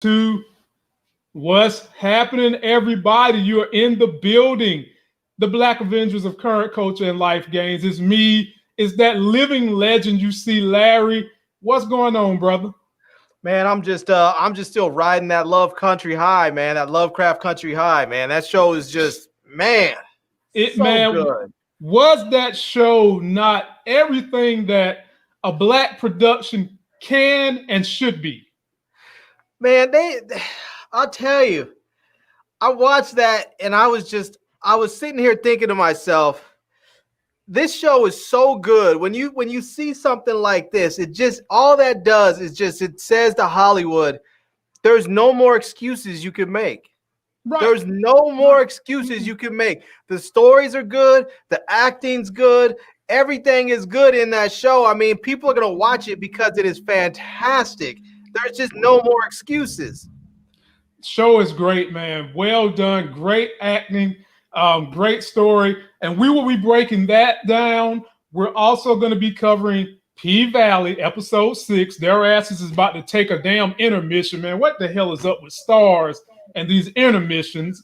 To what's happening, everybody? You are in the building. The Black Avengers of current culture and life gains. It's me. It's that living legend you see, Larry. What's going on, brother? Man, I'm just still riding that Love Country high, man. That Lovecraft Country high, man. That show is just, man, Good. Was that show not everything that a Black production can and should be? Man, I'll tell you, I watched that and I was sitting here thinking to myself, this show is so good. When you see something like this, it just, all that does is just, it says to Hollywood, there's no more excuses you can make. Right. There's no more excuses you can make. The stories are good. The acting's good. Everything is good in that show. I mean, people are going to watch it because it is fantastic. There's just no more excuses. Show is great, man. Well done. Great acting. Great story. And we will be breaking that down. We're also going to be covering PValley, episode 6. Their asses is about to take a damn intermission, man. What the hell is up with stars and these intermissions?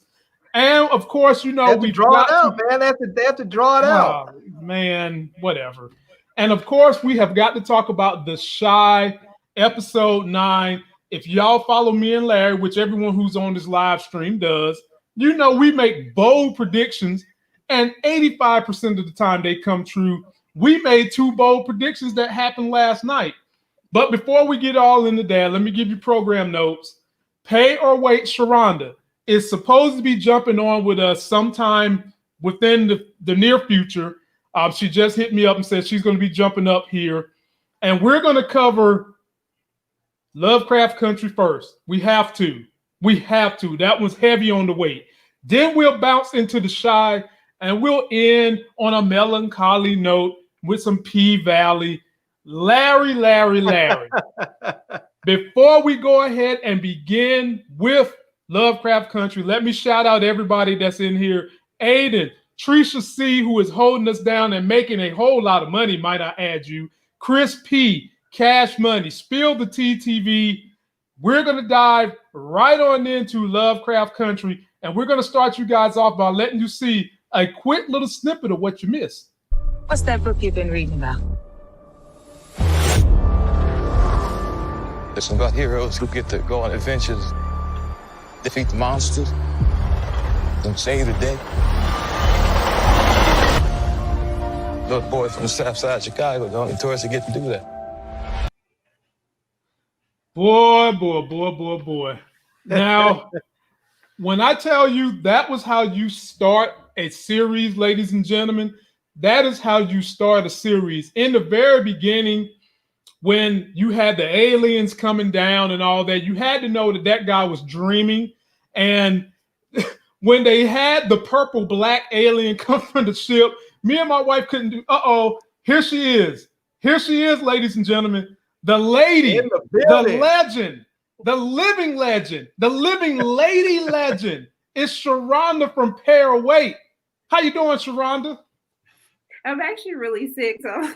And of course, you know, we draw it out, man. They have to draw it out. Man, whatever. And of course, we have got to talk about The Chi, episode 9. If y'all follow me and Larry, which everyone who's on this live stream does, you know we make bold predictions, and 85% of the time they come true. We made 2 bold predictions that happened last night. But before we get all into that, let me give you program notes. Pay or Wait Sharonda is supposed to be jumping on with us sometime within the near future. She just hit me up and said she's going to be jumping up here. And we're going to cover Lovecraft Country first. We have to. That one's heavy on the weight. Then we'll bounce into The Chi, and we'll end on a melancholy note with some PValley. Larry. Before we go ahead and begin with Lovecraft Country, let me shout out everybody that's in here. Aiden, Trisha C., who is holding us down and making a whole lot of money, might I add you. Chris P., Cash Money, Spill the TTV. We're going to dive right on into Lovecraft Country, and we're going to start you guys off by letting you see a quick little snippet of what you missed. What's that book you've been reading about? It's about heroes who get to go on adventures, defeat the monsters, and save the day. Little boy from the south side of Chicago, the only tourist to get to do that. Boy. Now, when I tell you that was how you start a series, ladies and gentlemen, that is how you start a series. In the very beginning, when you had the aliens coming down and all that, you had to know that guy was dreaming. And when they had the purple black alien come from the ship, me and my wife couldn't do, here she is, ladies and gentlemen. The lady, the legend, the living legend, the living lady legend is Sharonda from Pay or Wait. How you doing, Sharonda? I'm actually really sick, so.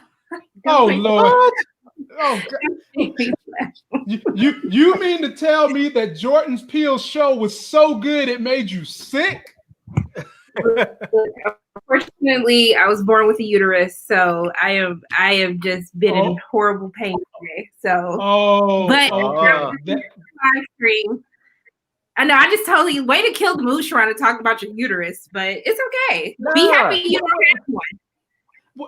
Oh, Lord. Oh, God. You mean to tell me that Jordan's Peele show was so good it made you sick? Unfortunately, I was born with a uterus, so I have just been in horrible pain today. So, live stream. I know I just totally way to kill the mood trying to talk about your uterus, but it's okay. Be happy you don't have one.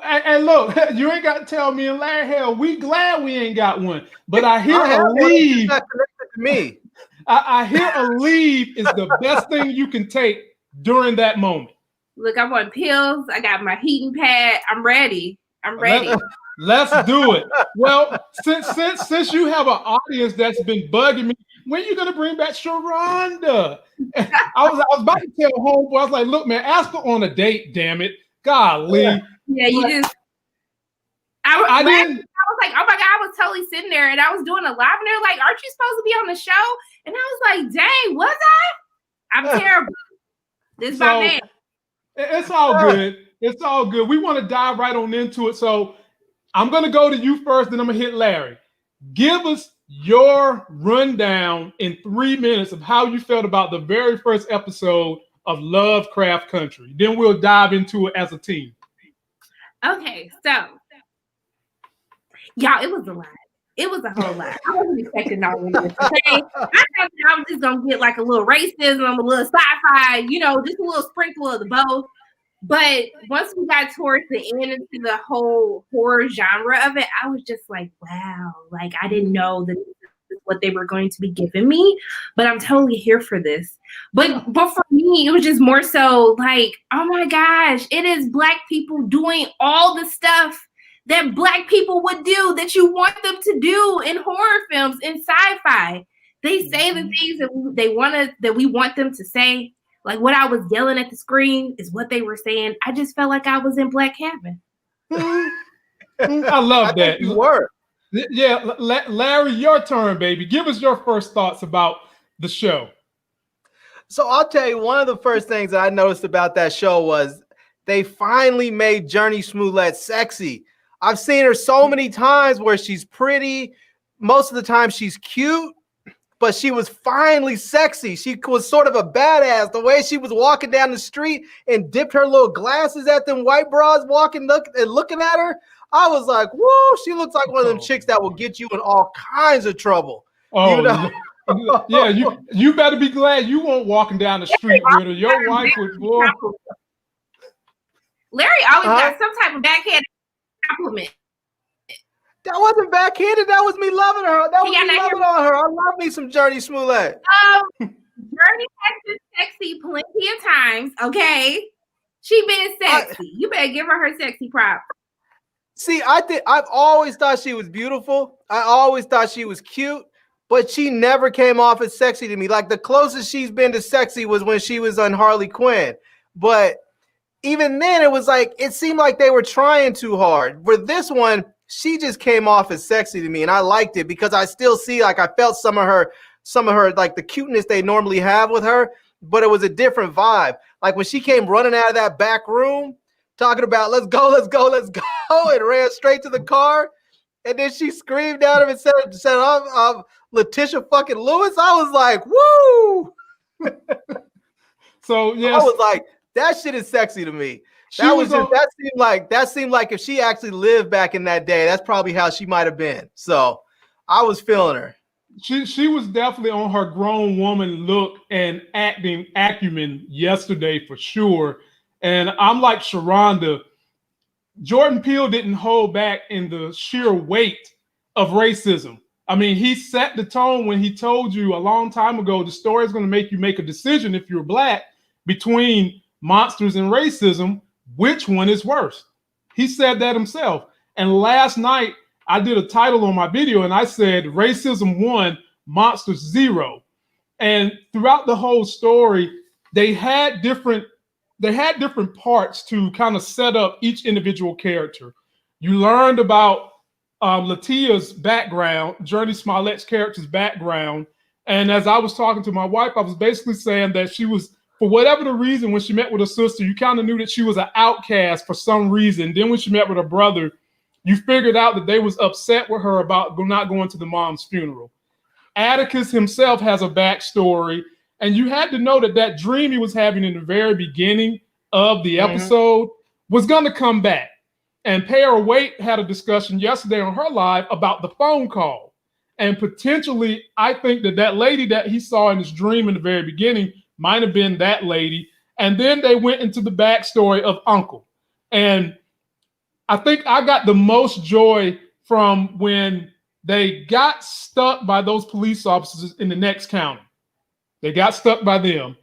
And look, you ain't got to tell me and Larry, hell, we glad we ain't got one. But I hear a leave. Me. I hear a leave is the best thing you can take during that moment. Look, I'm on pills. I got my heating pad. I'm ready. Let's do it. Well, since you have an audience that's been bugging me, when are you gonna bring back Sharonda? I was about to tell homeboy, I was like, look, man, ask her on a date, damn it. Golly. Yeah, you just I didn't. I was like, oh my God, I was totally sitting there and I was doing a live and they're like, aren't you supposed to be on the show? And I was like, dang, was I? I'm terrible. This is my man. It's all good. It's all good. We want to dive right on into it. So I'm going to go to you first, then I'm going to hit Larry. Give us your rundown in 3 minutes of how you felt about the very first episode of Lovecraft Country. Then we'll dive into it as a team. Okay, so y'all, it was a lot. It was a whole lot. I wasn't expecting all of this. Okay? I thought that I was just gonna get like a little racism, a little sci-fi, just a little sprinkle of the both. But once we got towards the end into the whole horror genre of it, I was just like, wow, like I didn't know that this is what they were going to be giving me, but I'm totally here for this. But for me, it was just more so like, oh my gosh, it is Black people doing all the stuff that Black people would do, that you want them to do in horror films, in sci-fi. They say the things that we want them to say. Like what I was yelling at the screen is what they were saying. I just felt like I was in Black Cabin. I love that. You were. Yeah, Larry, your turn, baby. Give us your first thoughts about the show. So I'll tell you, one of the first things that I noticed about that show was they finally made Journey Smollett sexy. I've seen her so many times where she's pretty. Most of the time she's cute. But she was finally sexy. She was sort of a badass. The way she was walking down the street and dipped her little glasses at them white bras looking at her, I was like, whoa, she looks like one of them chicks that will get you in all kinds of trouble. Oh, yeah, you better be glad you weren't walking down the street with her. Your wife would, boy. Larry always got some type of backhanded compliment. That wasn't backhanded. That was me loving her. That was me loving on her. I love me some Journey Smollett. Journey has been sexy plenty of times, okay? She been sexy. You better give her sexy props. See, I've always thought she was beautiful. I always thought she was cute, but she never came off as sexy to me. Like the closest she's been to sexy was when she was on Harley Quinn. But even then, it was like, it seemed like they were trying too hard. For this one, she just came off as sexy to me, and I liked it because I still see, like, I felt some of her, like the cuteness they normally have with her, but it was a different vibe. Like when she came running out of that back room, talking about let's go, and ran straight to the car, and then she screamed at him and said, I'm Letitia fucking Lewis. I was like, woo! So yeah, I was like, that shit is sexy to me. That seemed like if she actually lived back in that day, that's probably how she might have been. So I was feeling her. She was definitely on her grown woman look and acting acumen yesterday for sure. And I'm like Sharonda, Jordan Peele didn't hold back in the sheer weight of racism. I mean, he set the tone when he told you a long time ago, the story is going to make you make a decision if you're Black between monsters and racism. Which one is worse? He said that himself. And last night, I did a title on my video and I said, racism 1, monsters 0. And throughout the whole story, they had different parts to kind of set up each individual character. You learned about Latia's background, Journey Smollett's character's background. And as I was talking to my wife, I was basically saying that she was, for whatever the reason, when she met with her sister, you kind of knew that she was an outcast for some reason. Then when she met with her brother, you figured out that they was upset with her about not going to the mom's funeral. Atticus himself has a backstory, and you had to know that that dream he was having in the very beginning of the episode was going to come back. And Para Waite had a discussion yesterday on her live about the phone call. And potentially, I think that lady that he saw in his dream in the very beginning might have been that lady. And then they went into the backstory of Uncle. And I think I got the most joy from when they got stuck by those police officers in the next county. They got stuck by them.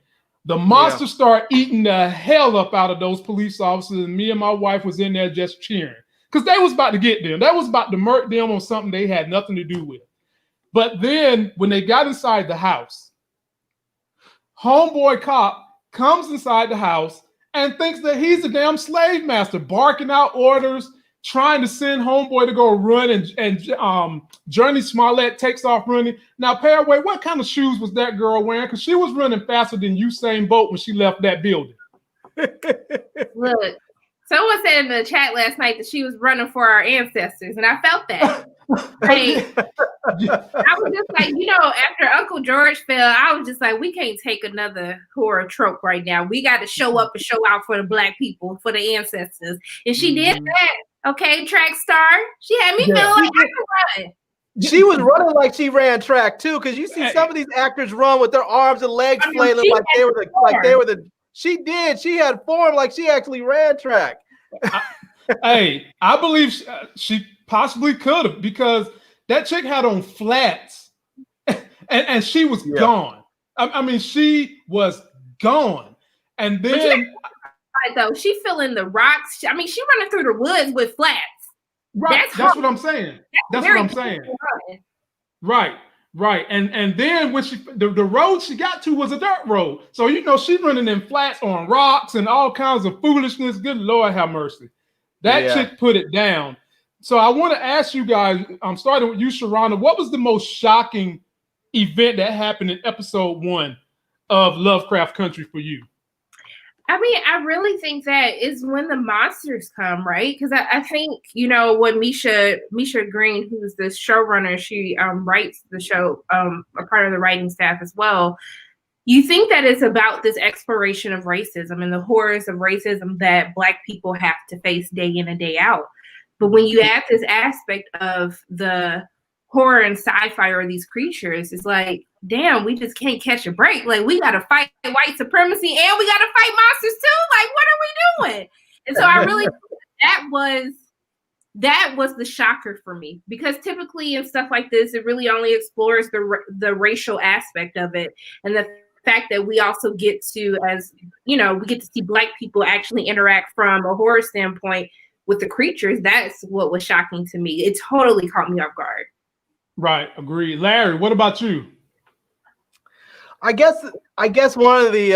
The monster started eating the hell up out of those police officers, and me and my wife was in there just cheering because they was about to get them. That was about to murk them on something they had nothing to do with. But then when they got inside the house, homeboy cop comes inside the house and thinks that he's a damn slave master, barking out orders, trying to send homeboy to go run, and Journey Smollett takes off running. Now, Paraway, what kind of shoes was that girl wearing? Because she was running faster than Usain Bolt when she left that building. Look, someone said in the chat last night that she was running for our ancestors, and I felt that. Like, I was just like, after Uncle George fell, I was just like, we can't take another horror trope right now. We got to show up and show out for the Black people, for the ancestors. And she did that. Okay, track star. She had me feeling like I could run. She was running like she ran track too, because you see some of these actors run with their arms and legs flailing like they were the. She did. She had form like she actually ran track. I believe she possibly could have, because that chick had on flats, and she was gone. I mean, she was gone, and then though she filling the rocks. I mean, she running through the woods with flats. Right. That's what I'm saying. That's what I'm saying. Right. And then when the road she got to was a dirt road. So, she's running in flats on rocks and all kinds of foolishness. Good Lord have mercy. That chick put it down. So I want to ask you guys, I'm starting with you, Sharana. What was the most shocking event that happened in episode 1 of Lovecraft Country for you? I mean, I really think that is when the monsters come, right? Because I think, when Misha Green, who's the showrunner, she writes the show, a part of the writing staff as well. You think that it's about this exploration of racism and the horrors of racism that Black people have to face day in and day out. But when you add this aspect of the horror and sci-fi or these creatures, it's like, damn, we just can't catch a break. Like, we got to fight white supremacy and we got to fight monsters too. Like, what are we doing? And so I really, that was the shocker for me, because typically in stuff like this, it really only explores the racial aspect of it. And the fact that we also get to, we get to see Black people actually interact from a horror standpoint with the creatures. That's what was shocking to me. It totally caught me off guard. Right. Agreed. Larry, what about you? I guess one of the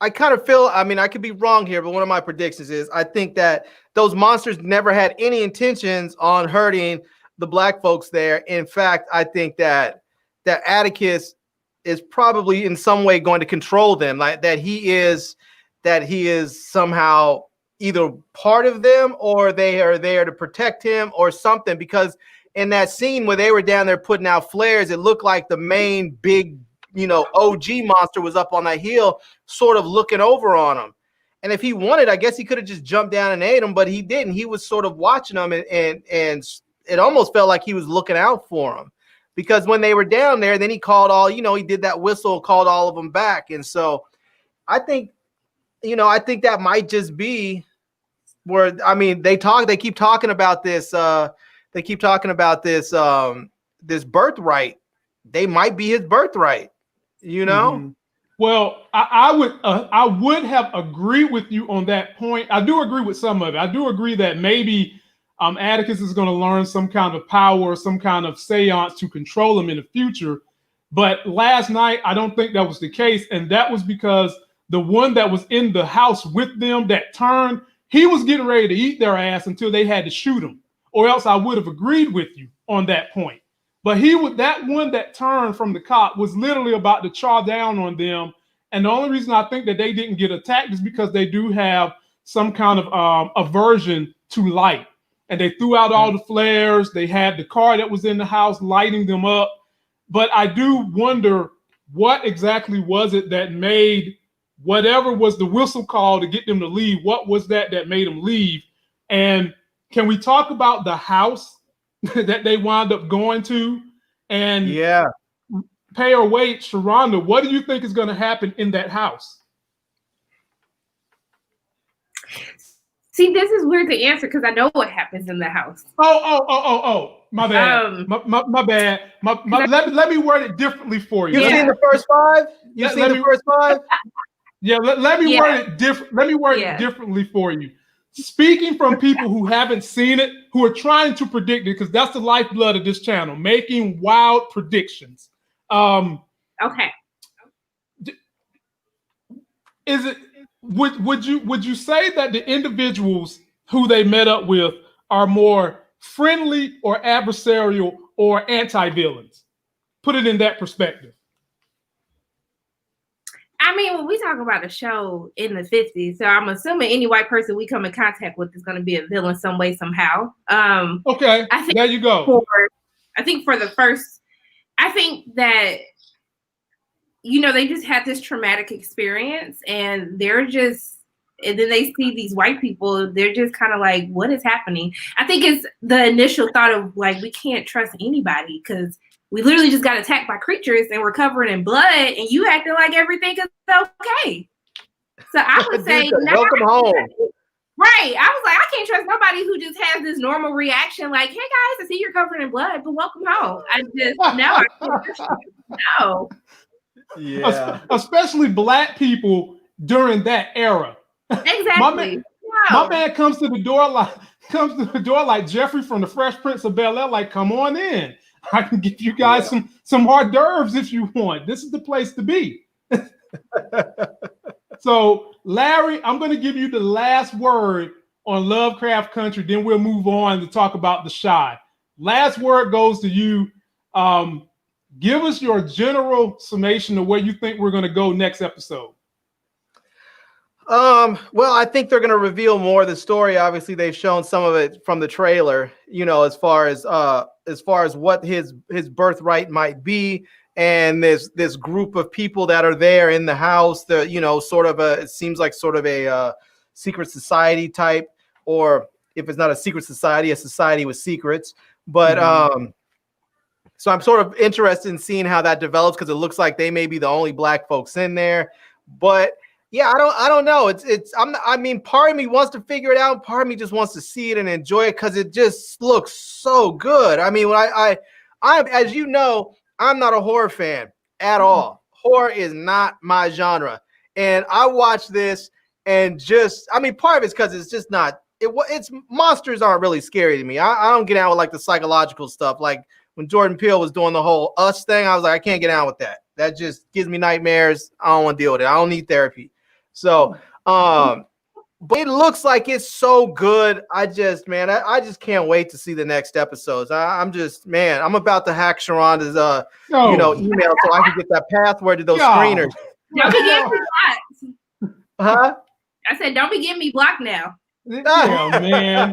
I kind of feel, I mean, I could be wrong here, but one of my predictions is I think that those monsters never had any intentions on hurting the Black folks there. In fact, I think that Atticus is probably in some way going to control them, like that he is somehow either part of them or they are there to protect him or something, because in that scene where they were down there putting out flares, it looked like the main big, OG monster was up on that hill, sort of looking over on him. And if he wanted, I guess he could have just jumped down and ate him, but he didn't. He was sort of watching them, and it almost felt like he was looking out for him, because when they were down there, then he called all, he did that whistle, called all of them back. And so I think that might just be where, I mean, they keep talking about this, this birthright. They might be his birthright, Mm-hmm. Well, I would have agreed with you on that point. I do agree with some of it. I do agree that maybe Atticus is going to learn some kind of power, some kind of seance to control him in the future. But last night, I don't think that was the case. And that was because the one that was in the house with them that turned, he was getting ready to eat their ass until they had to shoot him, or else I would have agreed with you on that point. But that one that turned from the cop was literally about to chaw down on them. And the only reason I think that they didn't get attacked is because they do have some kind of aversion to light. And they threw out all the flares. They had the car that was in the house lighting them up. But I do wonder, what exactly was it that made whatever was the whistle call to get them to leave? What was that made them leave? And can we talk about the house that they wound up going to? And pay or wait, Sharonda, what do you think is going to happen in that house? See, this is weird to answer because I know what happens in the house. Oh, my bad. My bad. Let me word it differently for you. You've seen the first 5? You've seen the first 5? Yeah, let me word it different. Let me word it differently for you. Speaking from people who haven't seen it, who are trying to predict it, because that's the lifeblood of this channel, making wild predictions. Okay. Is it would you say that the individuals who they met up with are more friendly or adversarial or anti-villains? Put it in that perspective. I mean, when we talk about a show in the 50s, so I'm assuming any white person we come in contact with is going to be a villain some way, somehow. Okay, I think there you go. For the first, I think that, they just had this traumatic experience and and then they see these white people, they're just kind of like, what is happening? I think it's the initial thought of like, we can't trust anybody because we literally just got attacked by creatures and we're covered in blood and you acting like everything is okay. So I would say, welcome home. Right. I was like, I can't trust nobody who just has this normal reaction like, hey guys, I see you're covered in blood, but welcome home. I can't trust you. No. Yeah. Especially Black people during that era. Exactly. My man comes to the door like Jeffrey from the Fresh Prince of Bel-Air, like, come on in. I can give you guys some hors d'oeuvres if you want. This is the place to be. So, Larry, I'm going to give you the last word on Lovecraft Country. Then we'll move on to talk about The Chi. Last word goes to you. Give us your general summation of where you think we're going to go next episode. Well, I think they're going to reveal more of the story. Obviously, they've shown some of it from the trailer, as far as what his birthright might be. And this group of people that are there in the house, it seems like sort of a secret society type, or if it's not a secret society, a society with secrets. But, so I'm sort of interested in seeing how that develops because it looks like they may be the only Black folks in there. But yeah, I don't know. Part of me wants to figure it out. Part of me just wants to see it and enjoy it because it just looks so good. I mean, I'm as you know, I'm not a horror fan at all. Horror is not my genre, and I watch this and part of it's because it's just not. It's monsters aren't really scary to me. I don't get out with like the psychological stuff. Like when Jordan Peele was doing the whole Us thing, I was like, I can't get out with that. That just gives me nightmares. I don't want to deal with it. I don't need therapy. So, but it looks like it's so good. I just can't wait to see the next episodes. I'm about to hack Sharonda's, email so I can get that password to those screeners. Don't be getting me blocked. Huh? I said, don't be getting me blocked now. Oh man,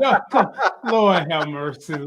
Lord have mercy,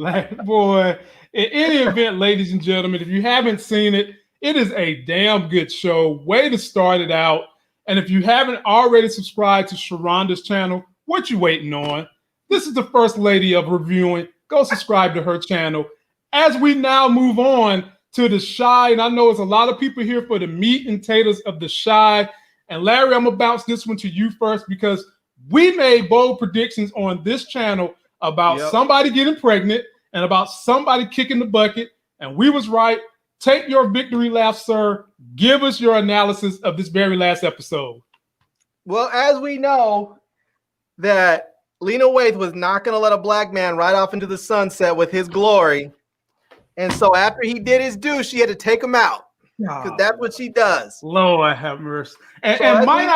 boy. In any event, ladies and gentlemen, if you haven't seen it, it is a damn good show. Way to start it out. And if you haven't already subscribed to Sharonda's channel, what you waiting on? This is the first lady of reviewing. Go subscribe to her channel. As we now move on to The Chi, and I know it's a lot of people here for the meat and potatoes of The Chi. And Larry, I'm gonna bounce this one to you first because we made bold predictions on this channel about somebody getting pregnant and about somebody kicking the bucket, and we was right. Take your victory lap, sir. Give us your analysis of this very last episode. Well, as we know, that Lena Waithe was not going to let a Black man ride off into the sunset with his glory. And so after he did his due, she had to take him out. Because that's what she does. Lord have mercy. Larry, might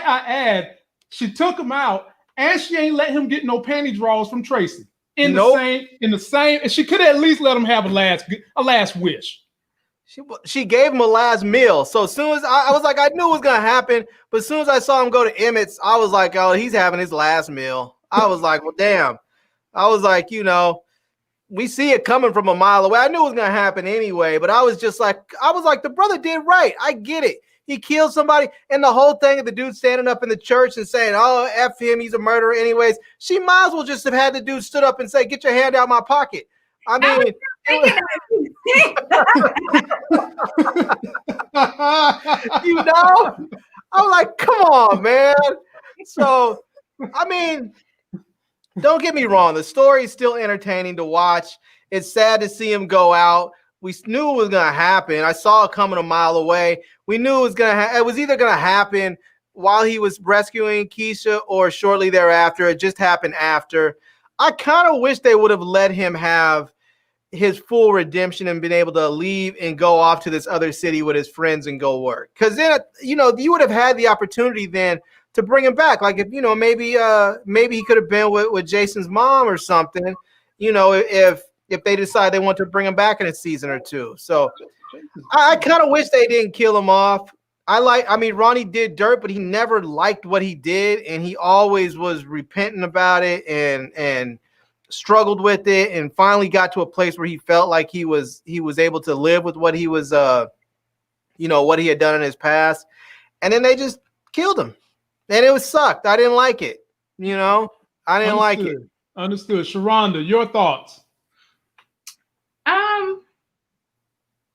I add, she took him out and she ain't let him get no panty draws from Tracy. In the same, and she could at least let him have a last wish. She gave him a last meal. So as soon as I was like, I knew it was gonna happen, but as soon as I saw him go to Emmett's, I was like, oh, he's having his last meal. I was like, well, damn. I was like, we see it coming from a mile away. I knew it was gonna happen anyway, but I was like, the brother did right. I get it. He killed somebody, and the whole thing of the dude standing up in the church and saying, oh, F him, he's a murderer anyways. She might as well just have had the dude stood up and say, get your hand out of my pocket. I mean, I'm like, come on, man. So, I mean, don't get me wrong. The story is still entertaining to watch. It's sad to see him go out. We knew it was going to happen. I saw it coming a mile away. We knew it was going to it was either going to happen while he was rescuing Keisha or shortly thereafter. It just happened after. I kind of wish they would have let him have his full redemption and been able to leave and go off to this other city with his friends and go work. Because then, you would have had the opportunity then to bring him back. Like if, maybe he could have been with Jason's mom or something, if they decide they want to bring him back in a season or two. So I kind of wish they didn't kill him off. I mean, Ronnie did dirt, but he never liked what he did, and he always was repentant about it and struggled with it, and finally got to a place where he felt like he was able to live with what he was, what he had done in his past. And then they just killed him, and it was sucked. I didn't like it. I didn't like it. Understood. Sharonda, your thoughts?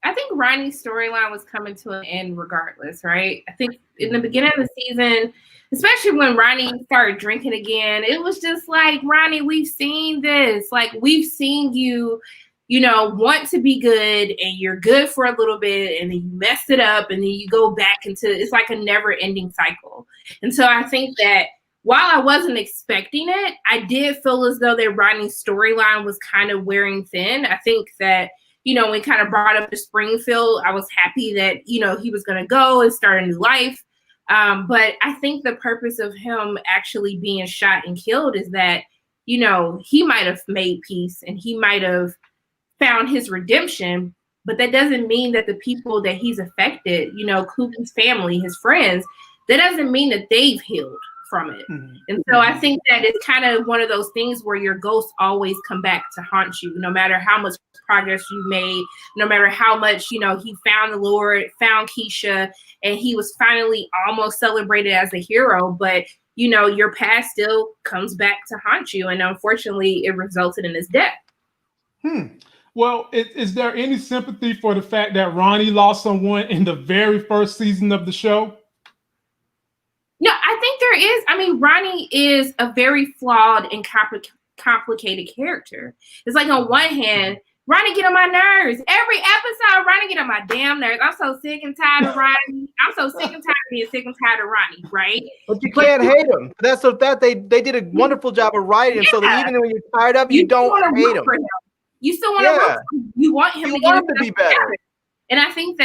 I think Ronnie's storyline was coming to an end regardless, right? I think in the beginning of the season, especially when Ronnie started drinking again, it was just like, Ronnie, we've seen this. Like, we've seen you, want to be good, and you're good for a little bit, and then you mess it up, and then you go back into, it's like a never-ending cycle. And so I think that while I wasn't expecting it, I did feel as though that Ronnie's storyline was kind of wearing thin. I think that, when we kind of brought up to Springfield, I was happy that, he was going to go and start a new life. But I think the purpose of him actually being shot and killed is that, he might have made peace and he might have found his redemption, but that doesn't mean that the people that he's affected, Coop's family, his friends, that doesn't mean that they've healed from it. Mm-hmm. And so I think that it's kind of one of those things where your ghosts always come back to haunt you, no matter how much progress you made, no matter how much, he found the Lord, found Keisha, and he was finally almost celebrated as a hero. But, your past still comes back to haunt you. And unfortunately, it resulted in his death. Well, is there any sympathy for the fact that Ronnie lost someone in the very first season of the show? No, I think there is. I mean, Ronnie is a very flawed and complicated character. It's like, on one hand, Ronnie get on my nerves. Every episode, Ronnie get on my damn nerves. I'm so sick and tired of Ronnie. I'm so sick and tired of being sick and tired of Ronnie, right? But you can't hate him. That's that they did a wonderful job of writing him, so that even when you're tired of him, you don't hate him. You still want to root for him. You want him to be better. And I think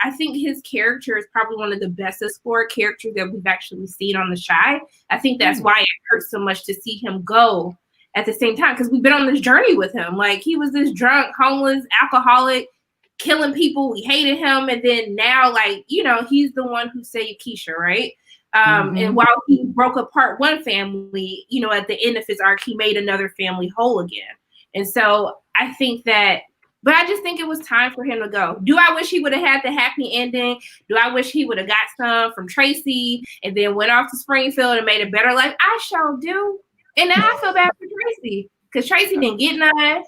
I think his character is probably one of the best explored characters that we've actually seen on the Chi. I think that's why it hurts so much to see him go at the same time, because we've been on this journey with him. Like, he was this drunk, homeless, alcoholic, killing people. We hated him. And then now, like, he's the one who saved Keisha, right? And while he broke apart one family, at the end of his arc, he made another family whole again. And so I think but I just think it was time for him to go. Do I wish he would have had the happy ending? Do I wish he would have got some from Tracy and then went off to Springfield and made a better life? I sure do. And now I feel bad for Tracy, because Tracy didn't get none.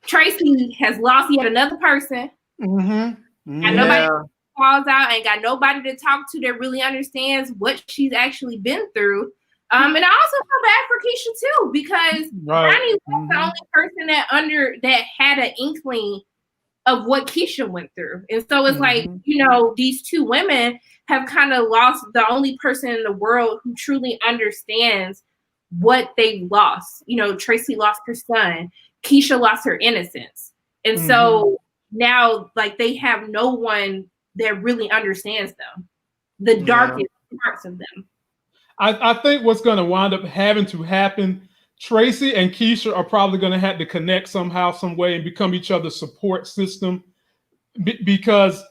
Tracy has lost yet another person. Mm-hmm. And nobody calls out, and got nobody to talk to that really understands what she's actually been through. And I also feel bad for Keisha too, because Ronnie was the only person that had an inkling of what Keisha went through. And so it's like, these two women have kind of lost the only person in the world who truly understands what they lost. Tracy lost her son. Keisha lost her innocence. And so now, like, they have no one that really understands them, the darkest parts of them. I think what's going to wind up having to happen, Tracy and Keisha are probably going to have to connect somehow, some way, and become each other's support system. Because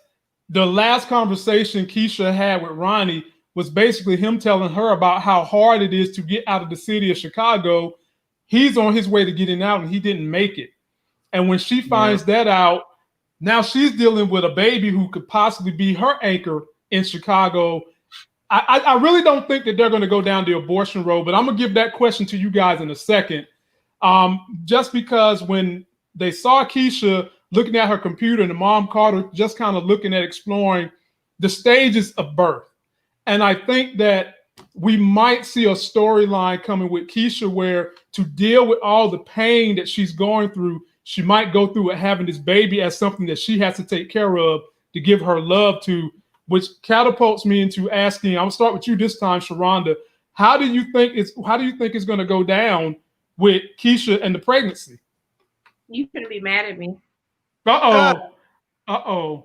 the last conversation Keisha had with Ronnie was basically him telling her about how hard it is to get out of the city of Chicago. He's on his way to getting out, and he didn't make it. And when she finds that out, now she's dealing with a baby who could possibly be her anchor in Chicago. I really don't think that they're going to go down the abortion road, but I'm going to give that question to you guys in a second. Just because when they saw Keisha looking at her computer and the mom called her, just kind of looking at exploring the stages of birth. And I think that we might see a storyline coming with Keisha where, to deal with all the pain that she's going through, she might go through it having this baby as something that she has to take care of to give her love to, which catapults me into asking, I'm gonna start with you this time, Sharonda. How do you think it's going to go down with Keisha and the pregnancy? You shouldn't be mad at me. Uh-oh. I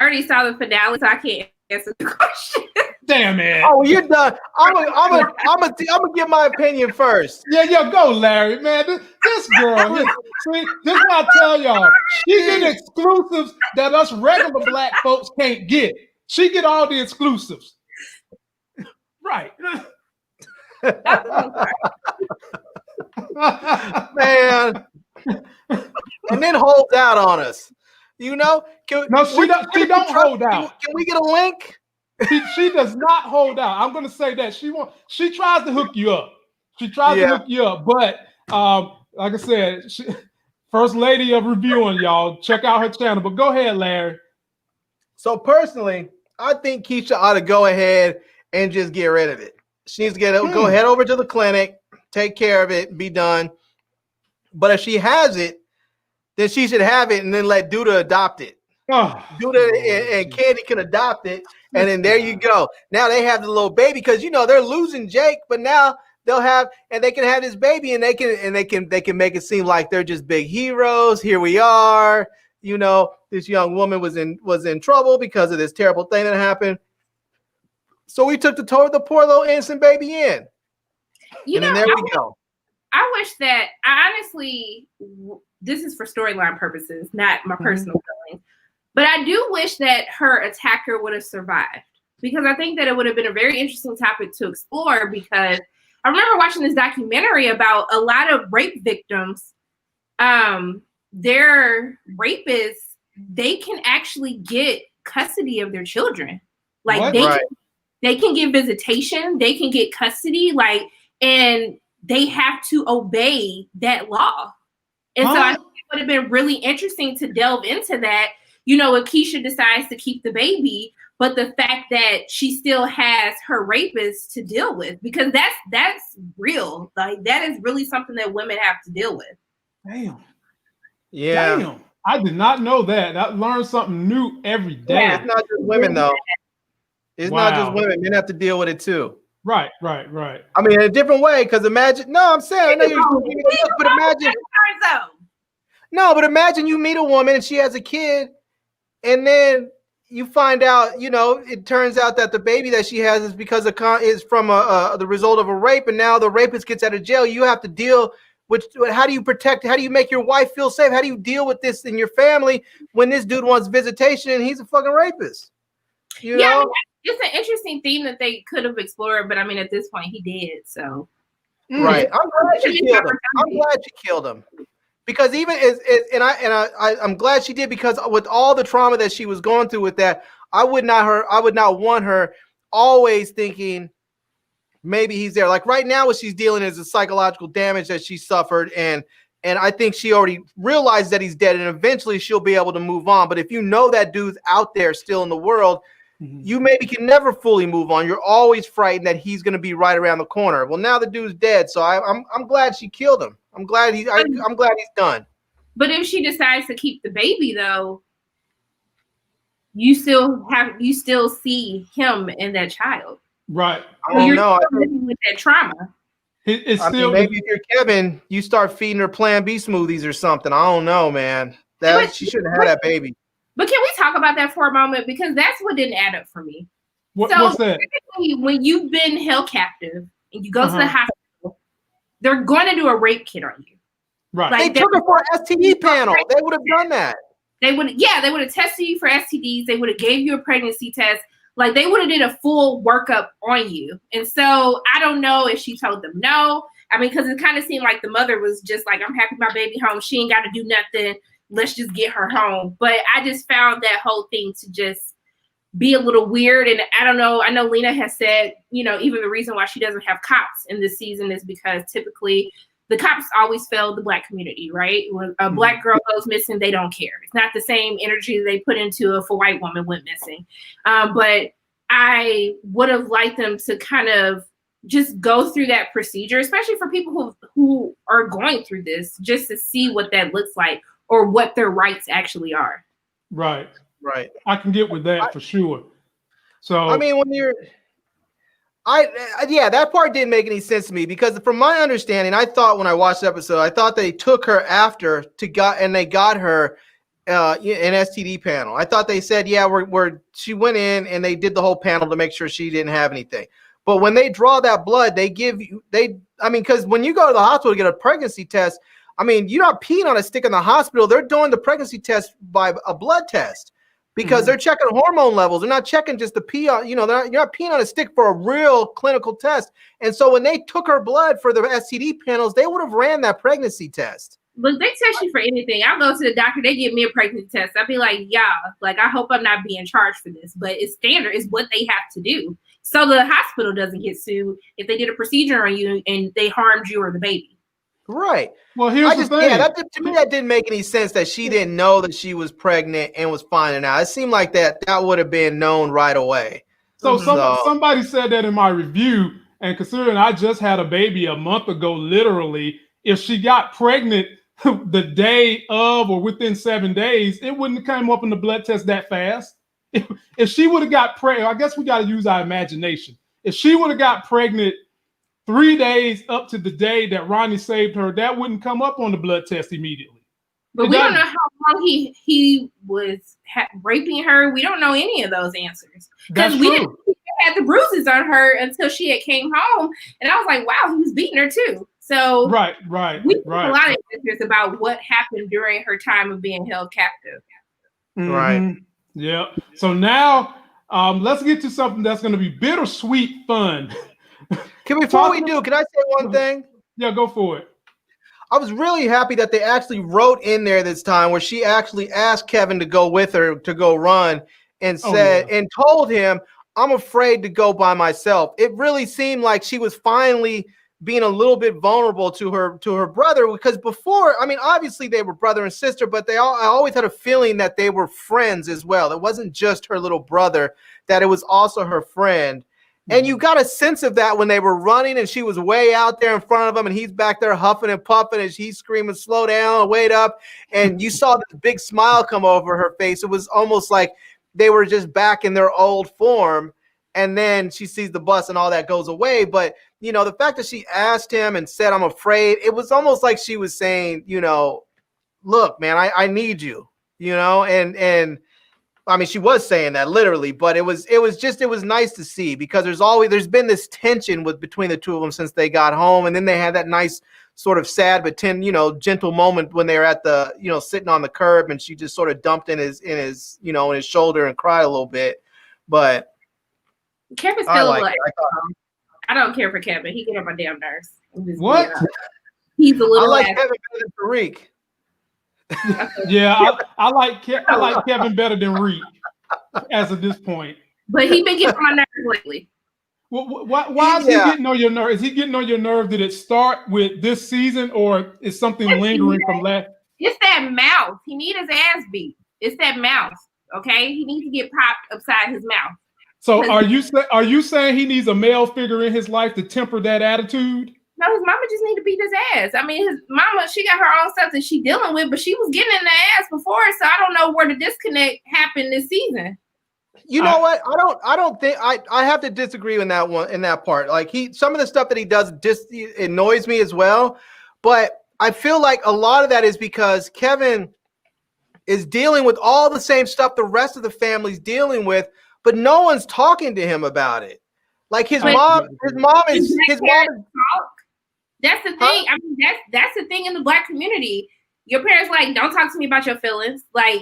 already saw the finale, so I can't answer the question. Damn it. Oh, you're done. I'm gonna give my opinion first. Yeah, go, Larry. Man, this girl. See, this is what I tell y'all. She get exclusives that us regular black folks can't get. She get all the exclusives. Right. Man. And then holds out on us. You know? She don't hold out. Can we get a link? She does not hold out. I'm going to say that she tries to hook you up. She tries to hook you up, but like I said, first lady of reviewing, y'all. Check out her channel. But go ahead, Larry. So personally, I think Keisha ought to go ahead and just get rid of it. She needs to go head over to the clinic, take care of it, be done. But if she has it, then she should have it and then let Duda adopt it. Duda and Candy can adopt it, and then there you go. Now they have the little baby because they're losing Jake, but now they'll have and they can have this baby and they can make it seem like they're just big heroes. Here we are. This young woman was in trouble because of this terrible thing that happened. So we took the poor little innocent baby in. There we go. I wish that honestly, this is for storyline purposes, not my personal feelings. But I do wish that her attacker would have survived, because I think that it would have been a very interesting topic to explore, because I remember watching this documentary about a lot of rape victims. Their rapists, they can actually get custody of their children. Like they can get visitation, they can get custody, and they have to obey that law. And so I think it would have been really interesting to delve into that. If Keisha decides to keep the baby, but the fact that she still has her rapist to deal with, because that's real. Like, that is really something that women have to deal with. Damn. Yeah. Damn. I did not know that. I learned something new every day. Yeah, it's not just women, though. It's not just women. Men have to deal with it, too. Right. I mean, in a different way, because imagine, no, I'm saying, I know but imagine. But imagine you meet a woman and she has a kid, and then you find out, it turns out that the baby that she has is because is from the result of a rape, and now the rapist gets out of jail. You have to deal with how do you make your wife feel safe? How do you deal with this in your family when this dude wants visitation and he's a fucking rapist? You know? I mean, it's an interesting theme that they could have explored, but I mean, at this point, he did. So, right. I'm glad she killed him. Because even I'm glad she did, because with all the trauma that she was going through with that, I would not want her always thinking maybe he's there. Like right now, what she's dealing is the psychological damage that she suffered, and I think she already realized that he's dead, and eventually she'll be able to move on. But if you know that dude's out there still in the world, you maybe can never fully move on. You're always frightened that he's going to be right around the corner. Well, now the dude's dead, so I'm glad she killed him. I'm glad he's done. But if she decides to keep the baby, though, you still see him and that child. Right. I don't know. Living with that trauma. Maybe if you're Kevin, you start feeding her Plan B smoothies or something. I don't know, man. She shouldn't have that baby. But can we talk about that for a moment? Because that's what didn't add up for me. What's that? When you've been held captive and you go to the hospital, they're going to do a rape kit on you. Right. They took her for an STD panel. They would have done that. They would have tested you for STDs. They would have gave you a pregnancy test. Like, they would have did a full workup on you. And so I don't know if she told them no. I mean, because it kind of seemed like the mother was just like, I'm happy my baby home. She ain't got to do nothing. Let's just get her home. But I just found that whole thing to just be a little weird. And I don't know. I know Lena has said, even the reason why she doesn't have cops in this season is because typically the cops always fail the Black community, right? When a Black girl goes missing, they don't care. It's not the same energy they put into if a white woman went missing. But I would have liked them to kind of just go through that procedure, especially for people who are going through this, just to see what that looks like or what their rights actually are. Right. Right. I can get with that for sure. So I mean, that part didn't make any sense to me, because from my understanding, I thought when I watched the episode, I thought they took her after they got her an STD panel. I thought they said, yeah, she went in and they did the whole panel to make sure she didn't have anything. But when they draw that blood, because when you go to the hospital to get a pregnancy test, I mean, you're not peeing on a stick in the hospital. They're doing the pregnancy test by a blood test because they're checking hormone levels. They're not checking just the pee on, you're not peeing on a stick for a real clinical test. And so when they took her blood for the STD panels, they would have ran that pregnancy test. Look, they test you for anything. I'll go to the doctor. They give me a pregnancy test. I'll be like, yeah, like, I hope I'm not being charged for this. But it's standard. It's what they have to do. So the hospital doesn't get sued if they did a procedure on you and they harmed you or the baby. Right. Well, here's the thing. Yeah, to me, that didn't make any sense that she didn't know that she was pregnant and was finding out. It seemed like that would have been known right away. So somebody said that in my review, and considering I just had a baby a month ago, literally, if she got pregnant the day of or within 7 days, it wouldn't have come up in the blood test that fast. If she would have got pregnant, I guess we got to use our imagination. If she would have got pregnant 3 days up to the day that Ronnie saved her, that wouldn't come up on the blood test immediately. But we don't know how long he was raping her. We don't know any of those answers. Because we didn't have the bruises on her until she had came home. And I was like, wow, he was beating her too. So right. We have a lot of answers about what happened during her time of being held captive. Right. Yeah. So now let's get to something that's going to be bittersweet fun. Before we do, can I say one thing? Yeah, go for it. I was really happy that they actually wrote in there this time where she actually asked Kevin to go with her to go run and said and told him, I'm afraid to go by myself. It really seemed like she was finally being a little bit vulnerable to her brother, because before, I mean, obviously they were brother and sister, but I always had a feeling that they were friends as well. It wasn't just her little brother, that it was also her friend. And you got a sense of that when they were running and she was way out there in front of him and he's back there huffing and puffing and he's screaming, slow down, wait up. And you saw this big smile come over her face. It was almost like they were just back in their old form. And then she sees the bus and all that goes away. But, the fact that she asked him and said, I'm afraid, it was almost like she was saying, look, man, I need you, and I mean, she was saying that literally, but it was nice to see, because there's been this tension between the two of them since they got home. And then they had that nice sort of sad, but gentle moment when they were at the, sitting on the curb and she just sort of dumped in his shoulder and cried a little bit. But Kevin's still I don't care for Kevin. He get on my damn nerves. What? He's a little. I like Kevin better than Tariq. Yeah, I like Kevin better than Reek as of this point. But he's been getting on my nerves lately. Why is he getting on your nerve? Is he getting on your nerve? Did it start with this season, or is something lingering from last? It's that mouth. He needs his ass beat. It's that mouth. Okay, he needs to get popped upside his mouth. So are you saying he needs a male figure in his life to temper that attitude? No, his mama just need to beat his ass. I mean, his mama, she got her own stuff that she's dealing with, but she was getting in the ass before, so I don't know where the disconnect happened this season. You know what? I don't think I have to disagree in that one, in that part. Like some of the stuff that he does just annoys me as well. But I feel like a lot of that is because Kevin is dealing with all the same stuff the rest of the family's dealing with, but no one's talking to him about it. Like his mom is. That's the thing. I mean, that's the thing in the Black community. Your parents like, don't talk to me about your feelings. Like,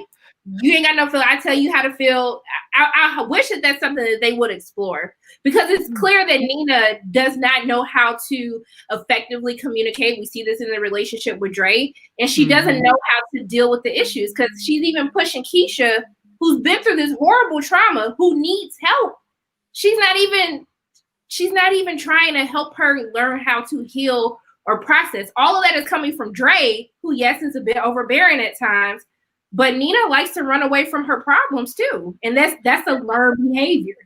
you ain't got no feeling. I tell you how to feel. I wish that that's something that they would explore, because it's clear that Nina does not know how to effectively communicate. We see this in the relationship with Dre, and she doesn't know how to deal with the issues, because she's even pushing Keisha, who's been through this horrible trauma, who needs help. She's not even trying to help her learn how to heal or process. All of that is coming from Dre, who, yes, is a bit overbearing at times, but Nina likes to run away from her problems too. And that's a learned behavior.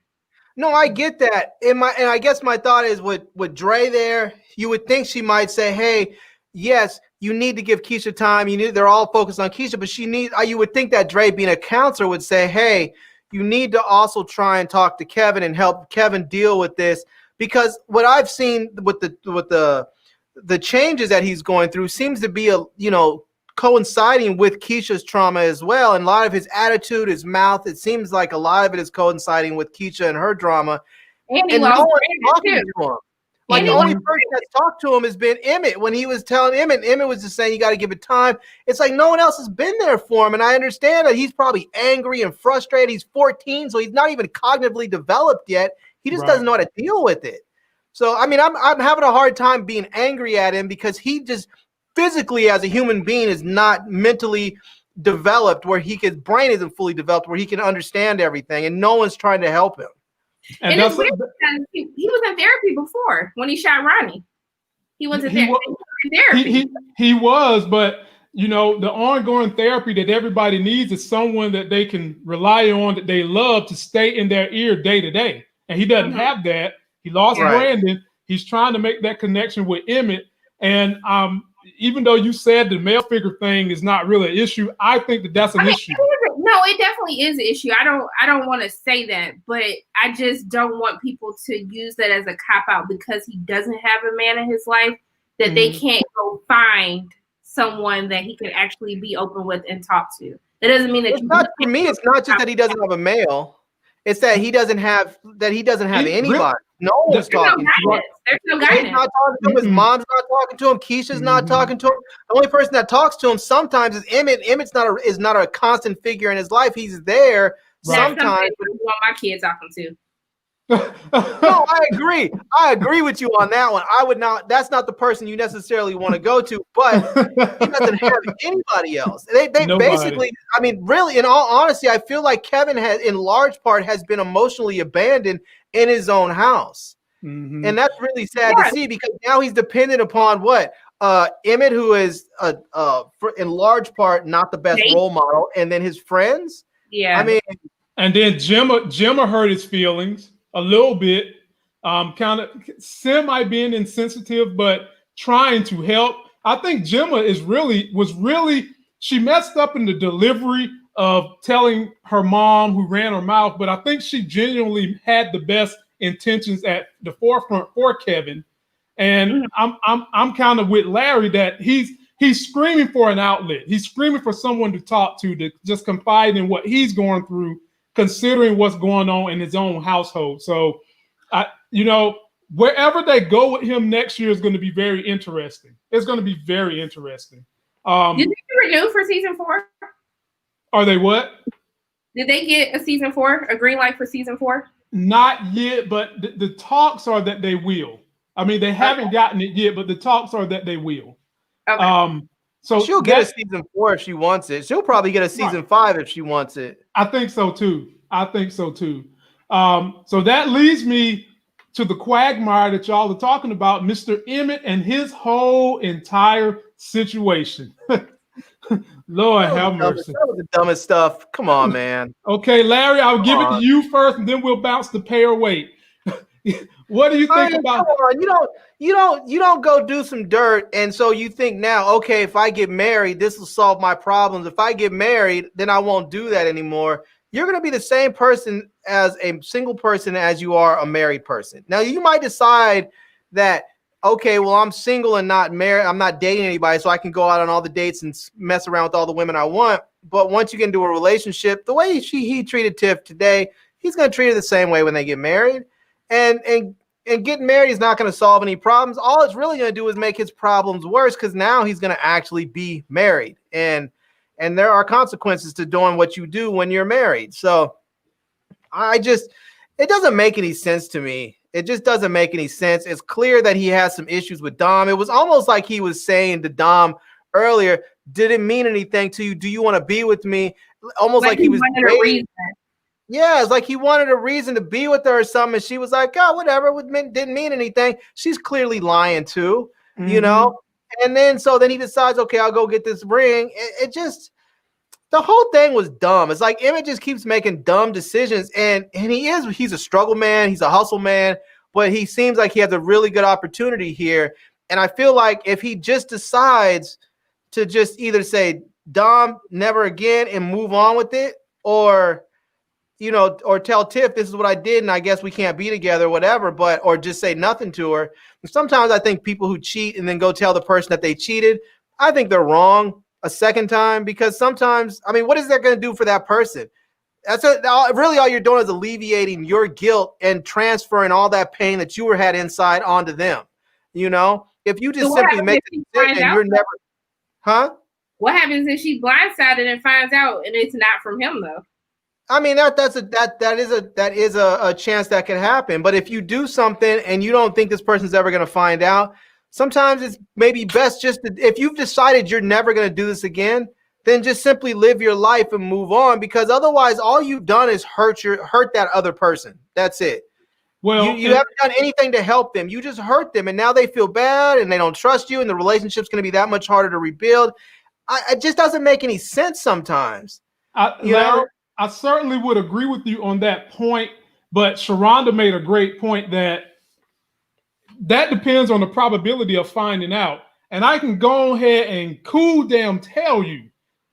No, I get that. And I guess my thought is with Dre there, you would think she might say, hey, yes, you need to give Keisha time. They're all focused on Keisha, but you would think that Dre, being a counselor, would say, hey, you need to also try and talk to Kevin and help Kevin deal with this, because what I've seen with the changes that he's going through seems to be coinciding with Keisha's trauma as well. And a lot of his attitude, his mouth, it seems like a lot of it is coinciding with Keisha and her drama. And no one's talking to him. Like the only person that's talked to him has been Emmett when he was telling Emmett. Emmett was just saying, you got to give it time. It's like no one else has been there for him. And I understand that he's probably angry and frustrated. He's 14, so he's not even cognitively developed yet. He just doesn't know how to deal with it. So, I mean, I'm having a hard time being angry at him because he just physically as a human being is not mentally developed where his brain isn't fully developed where he can understand everything, and no one's trying to help him. And it's weird because he was in therapy before when he shot Ronnie. He went to therapy. He was, but you know, the ongoing therapy that everybody needs is someone that they can rely on, that they love, to stay in their ear day to day. And he doesn't have that. He lost Brandon. He's trying to make that connection with Emmett. And even though you said the male figure thing is not really an issue, I think that that's an issue. No, it definitely is an issue. I don't want to say that, but I just don't want people to use that as a cop out because he doesn't have a man in his life that they can't go find someone that he can actually be open with and talk to. That doesn't mean that for me. It's not just that he doesn't have a male. It's that he doesn't have anybody. Really? No one's talking to him. There's no guidance. He's not talking to him. His mom's not talking to him. Keisha's not talking to him. The only person that talks to him sometimes is Emmett. Emmett's not a constant figure in his life. He's there sometimes. But I want my kids talking to. No, I agree. I agree with you on that one. I would not. That's not the person you necessarily want to go to, but he doesn't have anybody else. They basically. I mean, really, in all honesty, I feel like Kevin has, in large part, has been emotionally abandoned in his own house, and that's really sad to see because now he's dependent upon what Emmett, who is in large part not the best role model, and then his friends. Yeah, I mean, and then Gemma hurt his feelings a little bit, kind of semi being insensitive, but trying to help. I think Gemma was really, she messed up in the delivery of telling her mom who ran her mouth, but I think she genuinely had the best intentions at the forefront for Kevin. And I'm kind of with Larry that he's screaming for an outlet. He's screaming for someone to talk to just confide in what he's going through, considering what's going on in his own household. So, wherever they go with him next year is going to be very interesting. It's going to be very interesting. Did they renew for season 4? Are they what? Did they get a season 4, a green light for season 4? Not yet, but the talks are that they will. I mean, they haven't gotten it yet, but the talks are that they will. Okay. So she'll get a season 4 if she wants it. She'll probably get a season 5 if she wants it. I think so too. So that leads me to the quagmire that y'all are talking about, Mr. Emmett and his whole entire situation. Lord have mercy. That was the dumbest stuff. Come on, man. Okay, Larry, I'll give it to you first, and then we'll bounce the pair weight. What do you think about? Come on. You don't go do some dirt, and so you think now, okay, if I get married, this will solve my problems. If I get married, then I won't do that anymore. You're going to be the same person as a single person as you are a married person. Now, you might decide that, okay, well, I'm single and not married. I'm not dating anybody, so I can go out on all the dates and mess around with all the women I want. But once you get into a relationship, the way he treated Tiff today, he's going to treat her the same way when they get married. And getting married is not going to solve any problems. All it's really going to do is make his problems worse because now he's going to actually be married. And there are consequences to doing what you do when you're married. So it doesn't make any sense to me. It just doesn't make any sense. It's clear that he has some issues with Dom. It was almost like he was saying to Dom earlier, did it mean anything to you? Do you want to be with me? Almost like he was waiting. Yeah, it's like he wanted a reason to be with her or something. And she was like, oh, whatever, didn't mean anything. She's clearly lying too, you know? And then he decides, okay, I'll go get this ring. It just, the whole thing was dumb. It's like Emmett just keeps making dumb decisions. And he's a struggle man. He's a hustle man. But he seems like he has a really good opportunity here. And I feel like if he just decides to just either say, Dom, never again, and move on with it, or tell Tiff, this is what I did, and I guess we can't be together, whatever, or just say nothing to her. And sometimes I think people who cheat and then go tell the person that they cheated, I think they're wrong. a second time? Because sometimes, I mean, what is that going to do for that person? Really all you're doing is alleviating your guilt and transferring all that pain that you had inside onto them. You know, if you just simply make the decision, you're never, huh? What happens if she's blindsided and finds out and it's not from him though? I mean, that is a chance that can happen. But if you do something and you don't think this person's ever going to find out, sometimes it's maybe best just to, if you've decided you're never going to do this again, then just simply live your life and move on, because otherwise all you've done is hurt that other person. That's it. Well, you haven't done anything to help them. You just hurt them, and now they feel bad and they don't trust you, and the relationship's going to be that much harder to rebuild. It just doesn't make any sense sometimes. Larry, I certainly would agree with you on that point, but Sharonda made a great point that depends on the probability of finding out. And I can go ahead and cool damn tell you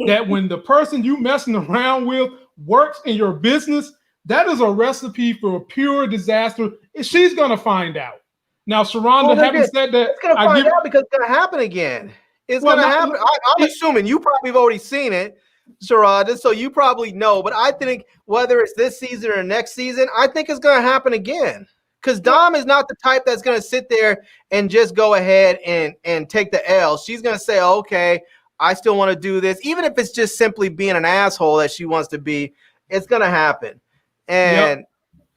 that when the person you messing around with works in your business, that is a recipe for a pure disaster. She's going to find out. Now, Sharonda, having said that, it's going to find out because it's going to happen again. It's going to happen. I'm assuming you probably have already seen it, Sharonda, so you probably know. But I think whether it's this season or next season, I think it's going to happen again. Because Dom is not the type that's going to sit there and just go ahead and take the L. She's going to say, okay, I still want to do this. Even if it's just simply being an asshole that she wants to be, it's going to happen. And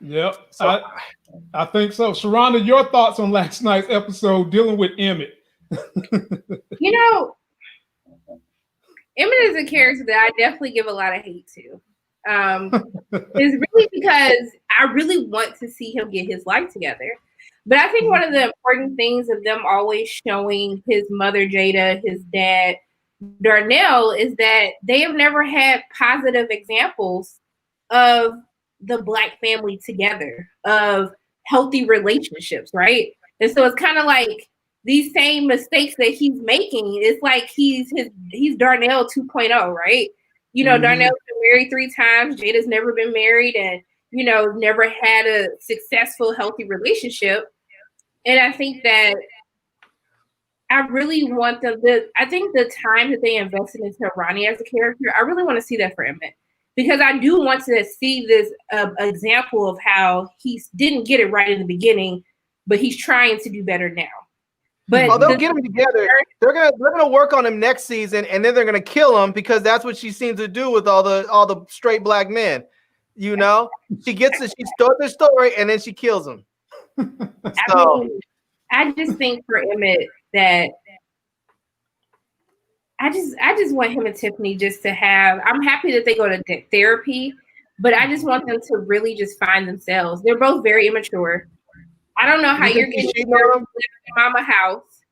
yep. So, I think so. Sharonda, your thoughts on last night's episode dealing with Emmett? You know, Emmett is a character that I definitely give a lot of hate to. It's really because I really want to see him get his life together. But I think one of the important things of them always showing his mother, Jada, his dad, Darnell, is that they have never had positive examples of the Black family together, of healthy relationships, right? And so it's kind of like these same mistakes that he's making. It's like he's Darnell 2.0, right? You know, Darnell's been married 3 times. Jada's never been married and, you know, never had a successful, healthy relationship. And I think that I really want them to, I think the time that they invested into Ronnie as a character, I really want to see that for Emmett. Because I do want to see this example of how he didn't get it right in the beginning, but he's trying to do better now. But they'll get them together. They're gonna work on him next season, and then they're gonna kill him because that's what she seems to do with all the straight Black men. You know, she starts their story and then she kills him. I just think for Emmett that I just want him and Tiffany just to have. I'm happy that they go to therapy, but I just want them to really just find themselves. They're both very immature. I don't know how you're getting to mama house.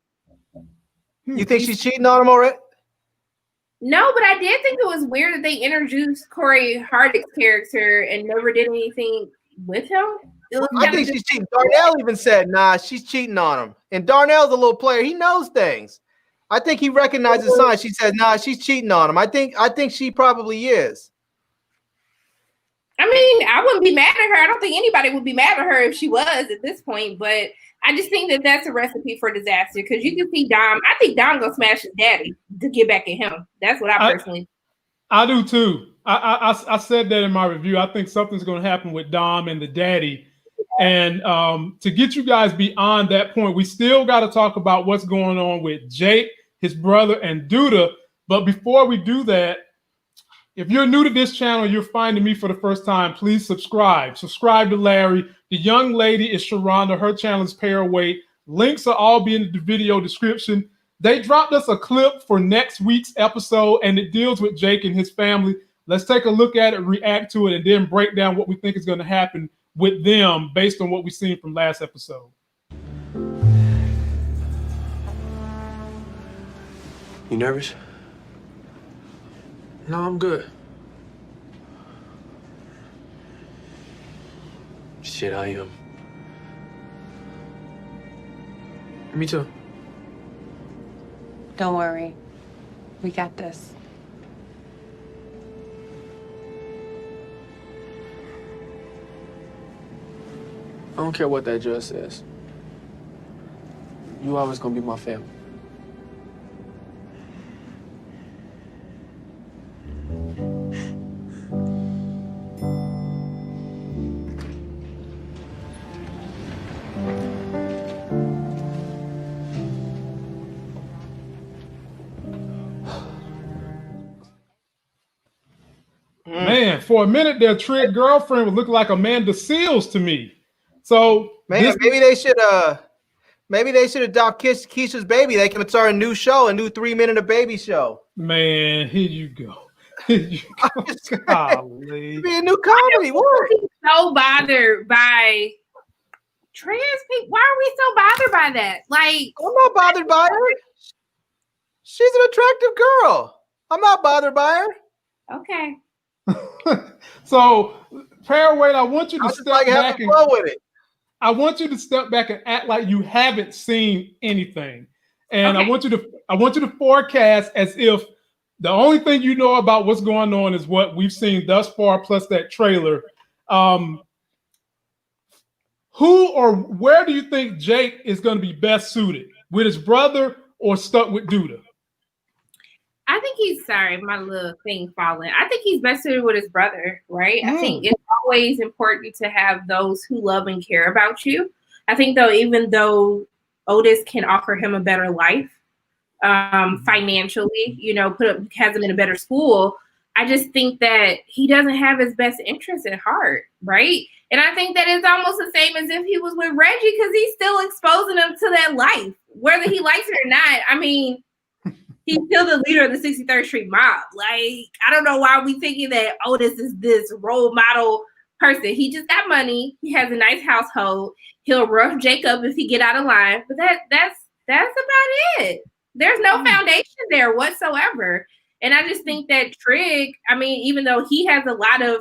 You think she's cheating on him already? No, but I did think it was weird that they introduced Corey Hardwick's character and never did anything with him. I think she's cheating. Darnell even said, nah, she's cheating on him. And Darnell's a little player. He knows things. I think he recognizes signs. She says, nah, she's cheating on him. I think she probably is. I mean, I wouldn't be mad at her. I don't think anybody would be mad at her if she was at this point. But I just think that that's a recipe for disaster because you can see Dom. I think Dom gonna smash his daddy to get back at him. That's what I personally. I do too. I said that in my review. I think something's going to happen with Dom and the daddy. And to get you guys beyond that point, we still got to talk about what's going on with Jake, his brother, and Duda. But before we do that, if you're new to this channel, you're finding me for the first time, please subscribe. Subscribe to Larry. The young lady is Sharonda. Her channel is Pay Her Weight. Links will all be in the video description. They dropped us a clip for next week's episode, and it deals with Jake and his family. Let's take a look at it, react to it, and then break down what we think is going to happen with them based on what we've seen from last episode. You nervous? No, I'm good. Shit, I am. Me too. Don't worry. We got this. I don't care what that judge says. You always gonna be my family. Man, for a minute, their Trig girlfriend would look like Amanda Seals to me. So maybe they should adopt Keisha's baby. They can start a new show, a new 3 Men and a Baby show. Man, here you go. Here you go. Golly. Be a new comedy. What? So bothered by trans people. Why are we so bothered by that? Like, I'm not bothered by her. She's an attractive girl. I'm not bothered by her. Okay. So, Paraway, I want you to step back and flow with it. I want you to step back and act like you haven't seen anything. And okay. I want you to forecast as if the only thing you know about what's going on is what we've seen thus far, plus that trailer. Who or where do you think Jake is going to be best suited? With his brother or stuck with Duda? I think my little thing falling. I think he's best suited with his brother, right? I think it's always important to have those who love and care about you. I think even though Otis can offer him a better life financially, has him in a better school, I just think that he doesn't have his best interest at heart, right? And I think that it's almost the same as if he was with Reggie because he's still exposing him to that life, whether he likes it or not. I mean, he's still the leader of the 63rd Street mob. Like, I don't know why we thinking that Otis is this role model person. He just got money. He has a nice household. He'll rough Jacob if he get out of line. But that's about it. There's no foundation there whatsoever. And I just think that Trig, even though he has a lot of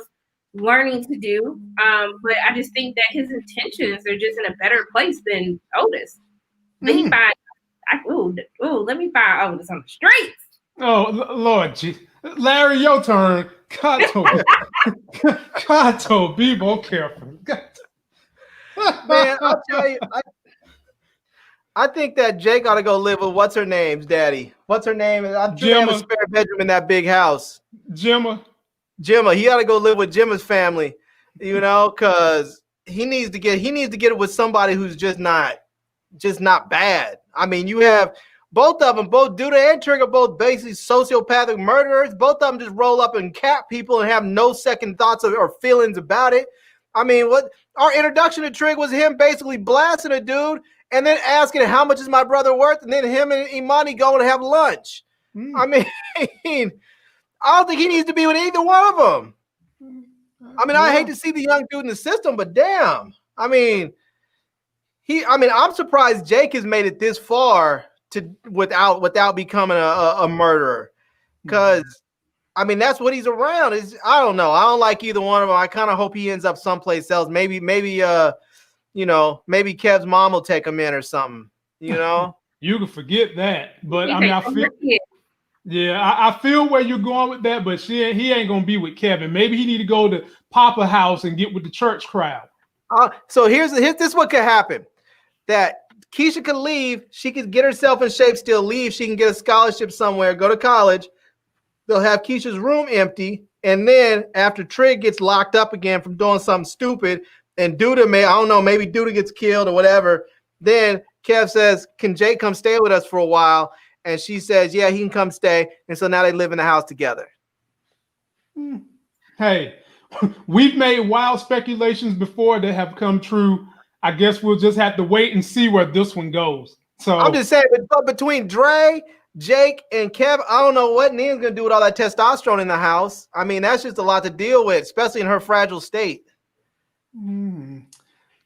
learning to do, but I just think that his intentions are just in a better place than Otis. Let me find Otis on the streets. Oh, Lord, Larry, your turn. Kato, be more careful. Man, I'll tell you, I think that Jake ought to go live with what's her name's daddy. What's her name? I'm sure they have a spare bedroom in that big house. Gemma. He ought to go live with Gemma's family, because he needs to get it with somebody who's just not bad. I mean, you have both of them, both Duda and Trig are both basically sociopathic murderers. Both of them just roll up and cap people and have no second thoughts or feelings about it. I mean, what our introduction to Trig was him basically blasting a dude and then asking how much is my brother worth, and then him and Imani going to have lunch. I mean, I don't think he needs to be with either one of them. I mean, I hate to see the young dude in the system, but damn. I'm surprised Jake has made it this far without becoming a murderer. Because, that's what he's around. I don't know. I don't like either one of them. I kind of hope he ends up someplace else. Maybe Kev's mom will take him in or something, You can forget that. But I feel where you're going with that, but he ain't going to be with Kevin. Maybe he need to go to Papa House and get with the church crowd. So here's this what could happen. That Keisha could leave. She could get herself in shape, still leave. She can get a scholarship somewhere, go to college. They'll have Keisha's room empty. And then after Trig gets locked up again from doing something stupid, and Duda maybe Duda gets killed or whatever, then Kev says, can Jake come stay with us for a while? And she says, yeah, he can come stay. And so now they live in the house together. Hey, we've made wild speculations before that have come true. I guess we'll just have to wait and see where this one goes. So I'm just saying, but between Dre, Jake, and Kev, I don't know what Nia's going to do with all that testosterone in the house. I mean, that's just a lot to deal with, especially in her fragile state.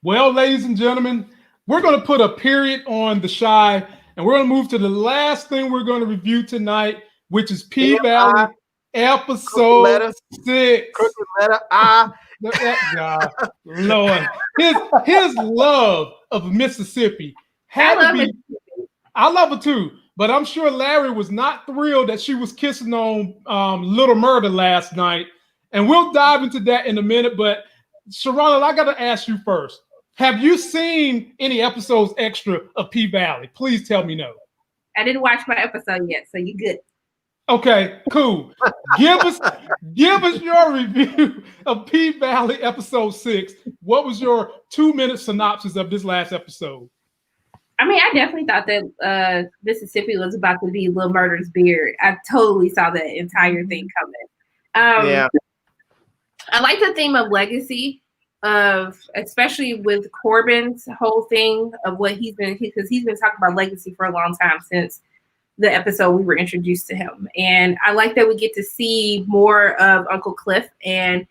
Well, ladies and gentlemen, we're going to put a period on The Chi, and we're going to move to the last thing we're going to review tonight, which is PValley episode 6. Crooked letter I. That guy, Lord, his love of Mississippi had to be. I love her too, but I'm sure Larry was not thrilled that she was kissing on Little Murder last night, and we'll dive into that in a minute. But Sharonda, I got to ask you first: have you seen any episodes extra of PValley? Please tell me no. I didn't watch my episode yet, so you're good. Okay, cool. Give us your review of PValley episode 6. What was your 2-minute synopsis of this last episode? I definitely thought that Mississippi was about to be Lil Murder's beard. I totally saw that entire thing coming. I like the theme of legacy, of especially with Corbin's whole thing of what he's been, because he's been talking about legacy for a long time since the episode we were introduced to him. And I like that we get to see more of Uncle Cliff and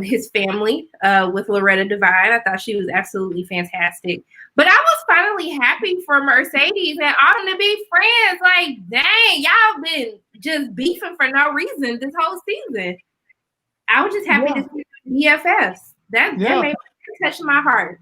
his family with Loretta Devine. I thought she was absolutely fantastic. But I was finally happy for Mercedes and Autumn to be friends. Like, dang, y'all been just beefing for no reason this whole season. I was just happy to see BFFs. That made me touch my heart.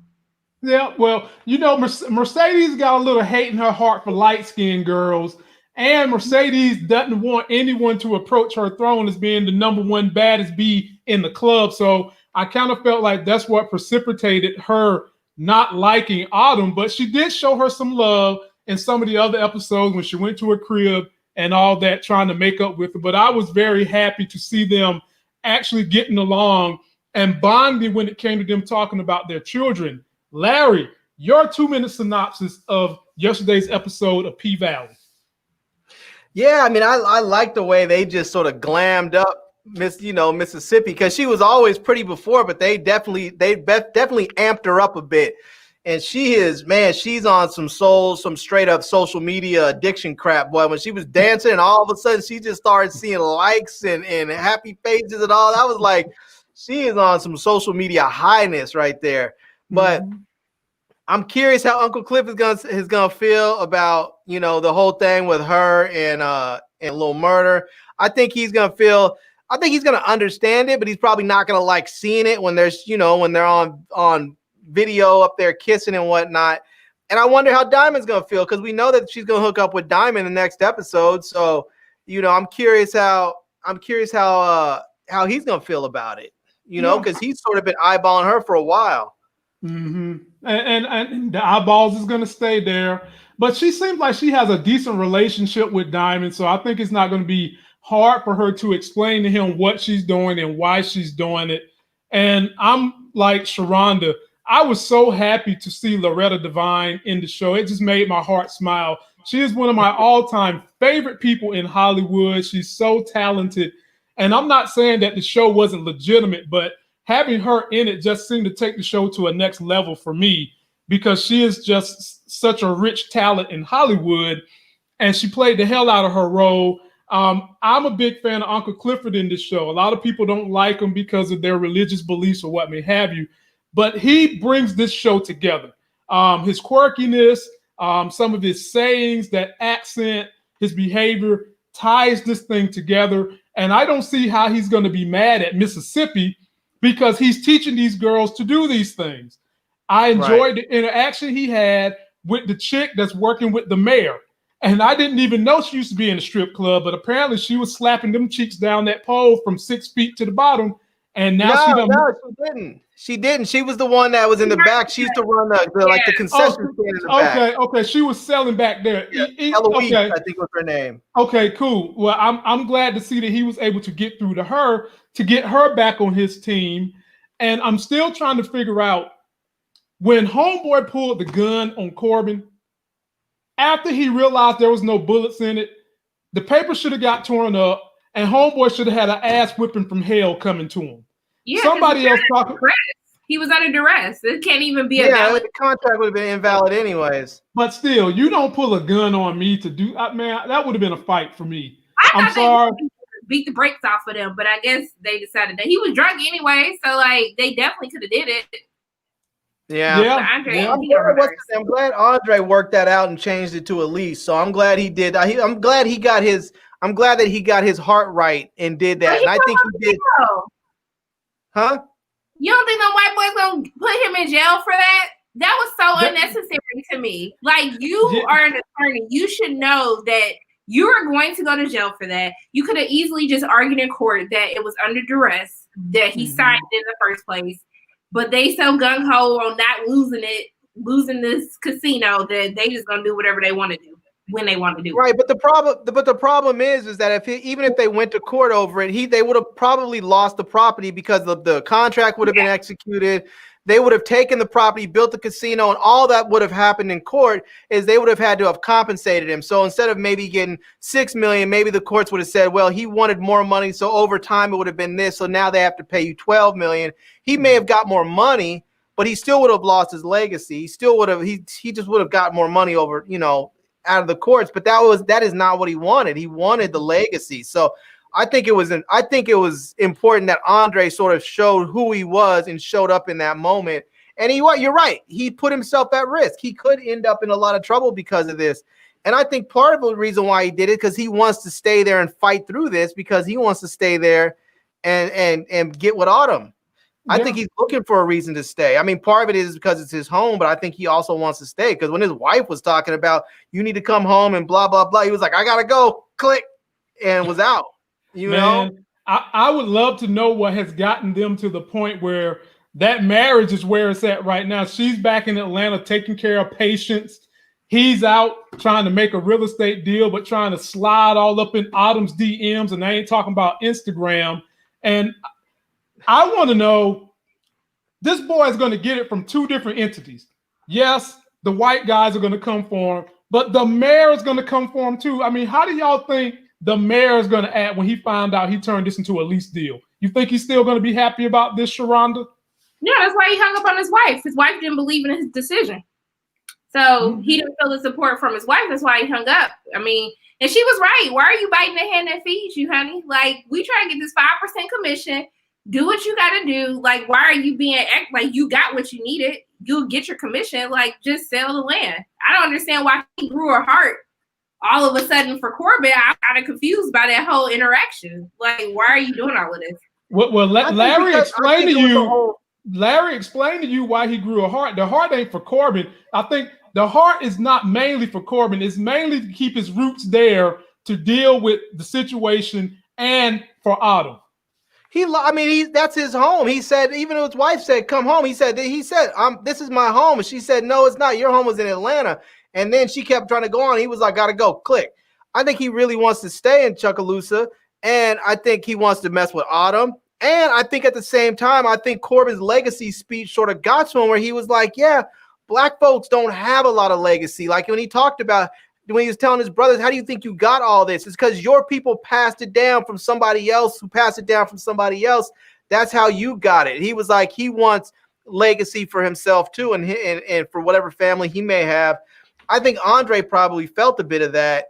Yeah, well, you know, Mercedes got a little hate in her heart for light-skinned girls, and Mercedes doesn't want anyone to approach her throne as being the number one baddest bee in the club. So I kind of felt like that's what precipitated her not liking Autumn, but she did show her some love in some of the other episodes when she went to her crib and all that, trying to make up with her. But I was very happy to see them actually getting along and bonding when it came to them talking about their children. Larry, your 2-minute synopsis of yesterday's episode of P-Valley. Yeah, I mean, I like the way they just sort of glammed up Mississippi, because she was always pretty before, but they definitely amped her up a bit. And she's on some straight up social media addiction crap, boy. When she was dancing and all of a sudden she just started seeing likes and happy faces and all, that was like, she is on some social media highness right there. But I'm curious how Uncle Cliff is gonna feel about, you know, the whole thing with her and Lil Murder. I think he's gonna understand it, but he's probably not gonna like seeing it when when they're on video up there kissing and whatnot. And I wonder how Diamond's gonna feel, because we know that she's gonna hook up with Diamond in the next episode. So, you know, I'm curious how he's gonna feel about it. You know, because he's sort of been eyeballing her for a while. Mm-hmm. And the eyeballs is going to stay there. But she seems like she has a decent relationship with Diamond, so I think it's not going to be hard for her to explain to him what she's doing and why she's doing it. And I'm like Sharonda, I was so happy to see Loretta Devine in the show. It just made my heart smile. She is one of my all-time favorite people in Hollywood. She's so talented. And I'm not saying that the show wasn't legitimate, but having her in it just seemed to take the show to a next level for me, because she is just such a rich talent in Hollywood, and she played the hell out of her role. I'm a big fan of Uncle Clifford in this show. A lot of people don't like him because of their religious beliefs or what may have you, but he brings this show together. His quirkiness, some of his sayings, that accent, his behavior ties this thing together. And I don't see how he's going to be mad at Mississippi, because he's teaching these girls to do these things. I enjoyed the interaction he had with the chick that's working with the mayor. And I didn't even know she used to be in a strip club, but apparently she was slapping them cheeks down that pole from 6 feet to the bottom. And now she didn't. She didn't. She was the one that was in the back. She used to run the concession stand in the back. Okay. She was selling back there. Eloise, I think was her name. Okay, cool. Well, I'm glad to see that he was able to get through to her to get her back on his team. And I'm still trying to figure out, when Homeboy pulled the gun on Corbin, after he realized there was no bullets in it, the paper should have got torn up, and Homeboy should have had an ass whipping from hell coming to him. Yeah, somebody else talking. He was under duress. It can't even be a valid. The contract would have been invalid anyways. But still, you don't pull a gun on me to do. Man, that would have been a fight for me. I'm sorry. Beat the brakes off of them, but I guess they decided that he was drunk anyway, so like they definitely could have did it. Yeah. I'm glad Andre worked that out and changed it to Elise. So I'm glad he did. I'm glad he got his. I'm glad that he got his heart right and did that. And I think he did. Huh? You don't think the white boy's gonna put him in jail for that? That was so unnecessary to me. Like, you are an attorney. You should know that you are going to go to jail for that. You could have easily just argued in court that it was under duress, that he signed in the first place. But they so gung-ho on not losing this casino, that they just gonna do whatever they want to do when they want to do. Right, but the problem is that even if they went to court over it, they would have probably lost the property, because the contract would have been executed. they would have taken the property, built the casino, and all that would have happened in court is they would have had to have compensated him. So instead of maybe getting $6 million, maybe the courts would have said, well, he wanted more money, so over time it would have been this. So now they have to pay you $12 million. He may have got more money, but he still would have lost his legacy. He still would have, he just would have got more money over, out of the courts. But that is not what he wanted. He wanted the legacy. So I think it was important that Andre sort of showed who he was and showed up in that moment. And you're right. He put himself at risk. He could end up in a lot of trouble because of this. And I think part of the reason why he did it because he wants to stay there and fight through this because he wants to stay there and get with Autumn. I think he's looking for a reason to stay. I mean, part of it is because it's his home, but I think he also wants to stay because when his wife was talking about you need to come home and blah, blah, blah, he was like, I got to go, click, and was out. You know, I would love to know what has gotten them to the point where that marriage is where it's at right now. She's back in Atlanta taking care of patients. He's out trying to make a real estate deal, but trying to slide all up in Autumn's DMs. And I ain't talking about Instagram. And I want to know, this boy is going to get it from two different entities. Yes, the white guys are going to come for him, but the mayor is going to come for him too. I mean, how do y'all think the mayor is going to act when he found out he turned this into a lease deal? You think he's still going to be happy about this, Sharonda? Yeah, that's why he hung up on his wife. His wife didn't believe in his decision. So he didn't feel the support from his wife. That's why he hung up. I mean, and she was right. Why are you biting the hand that feeds you, honey? Like, we try to get this 5% commission. Do what you got to do. Like, why are you being like you got what you needed? You'll get your commission. Like, just sell the land. I don't understand why he grew her heart all of a sudden for Corbin. I'm kind of confused by that whole interaction. Like, why are you doing all of this? Well, Larry explained to you. Larry explained to you why he grew a heart. The heart ain't for Corbin. I think the heart is not mainly for Corbin. It's mainly to keep his roots there to deal with the situation and for Autumn. That's his home. He said, even his wife said, come home. He said, this is my home. And she said, no, it's not. Your home was in Atlanta. And then she kept trying to go on. He was like, gotta go, click. I think he really wants to stay in Chucalissa. And I think he wants to mess with Autumn. And I think at the same time, I think Corbin's legacy speech sort of got to him where he was like, yeah, black folks don't have a lot of legacy. Like when he talked about, when he was telling his brothers, how do you think you got all this? It's because your people passed it down from somebody else who passed it down from somebody else. That's how you got it. He was like, he wants legacy for himself too. And for whatever family he may have. I think Andre probably felt a bit of that.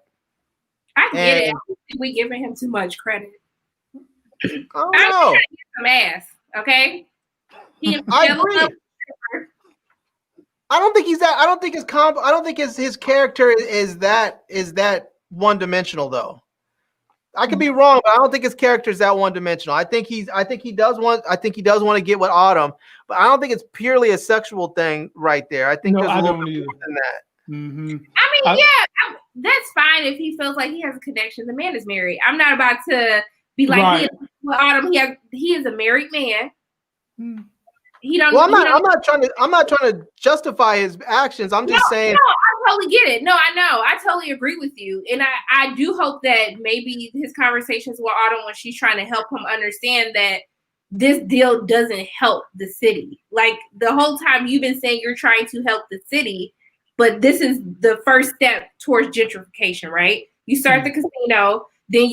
I get it. I think we giving him too much credit. I don't know. Some ass, okay? I agree. I don't think he's that. I don't think his character is that one dimensional though. I could be wrong, but I don't think his character is that one dimensional. I think he does want to get with Autumn, but I don't think it's purely a sexual thing right there. I think there's a little bit more than that. Mm-hmm. I mean, that's fine if he feels like he has a connection. The man is married. I'm not about to be like, right. With Autumn, he is a married man. He don't. Well, I'm not trying to justify his actions. I'm just saying. No, I totally get it. No, I know. I totally agree with you, and I do hope that maybe his conversations with Autumn, when she's trying to help him understand that this deal doesn't help the city. Like the whole time you've been saying you're trying to help the city, but this is the first step towards gentrification, right? You start the casino, then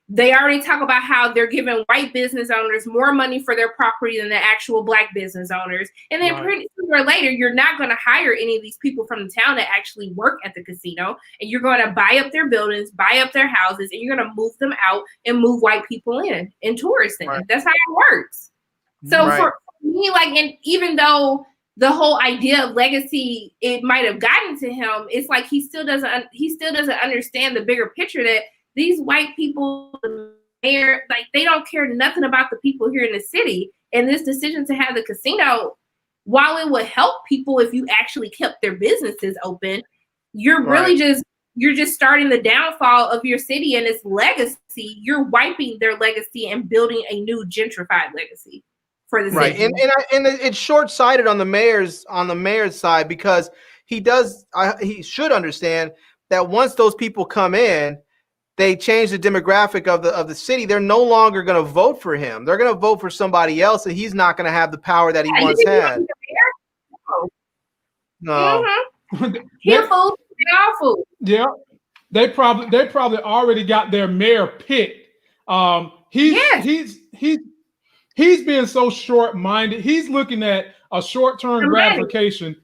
they already talk about how they're giving white business owners more money for their property than the actual black business owners. And then pretty sooner or later, you're not going to hire any of these people from the town that actually work at the casino. And you're going to buy up their buildings, buy up their houses, and you're going to move them out and move white people in and tourists in. Right. That's how it works. So for me, like, and even though the whole idea of legacy, it might have gotten to him, it's like he still doesn't understand the bigger picture that these white people, the mayor, like they don't care nothing about the people here in the city. And this decision to have the casino, while it would help people if you actually kept their businesses open, you're really just starting the downfall of your city and its legacy. You're wiping their legacy and building a new gentrified legacy for the city. And it's short-sighted on the mayor's side because he should understand that once those people come in, they change the demographic of the city, they're no longer going to vote for him. They're going to vote for somebody else, and he's not going to have the power that he once had. No. Here, fool. They all fool. Yeah. They probably already got their mayor picked. He's being so short-minded. He's looking at a short-term gratification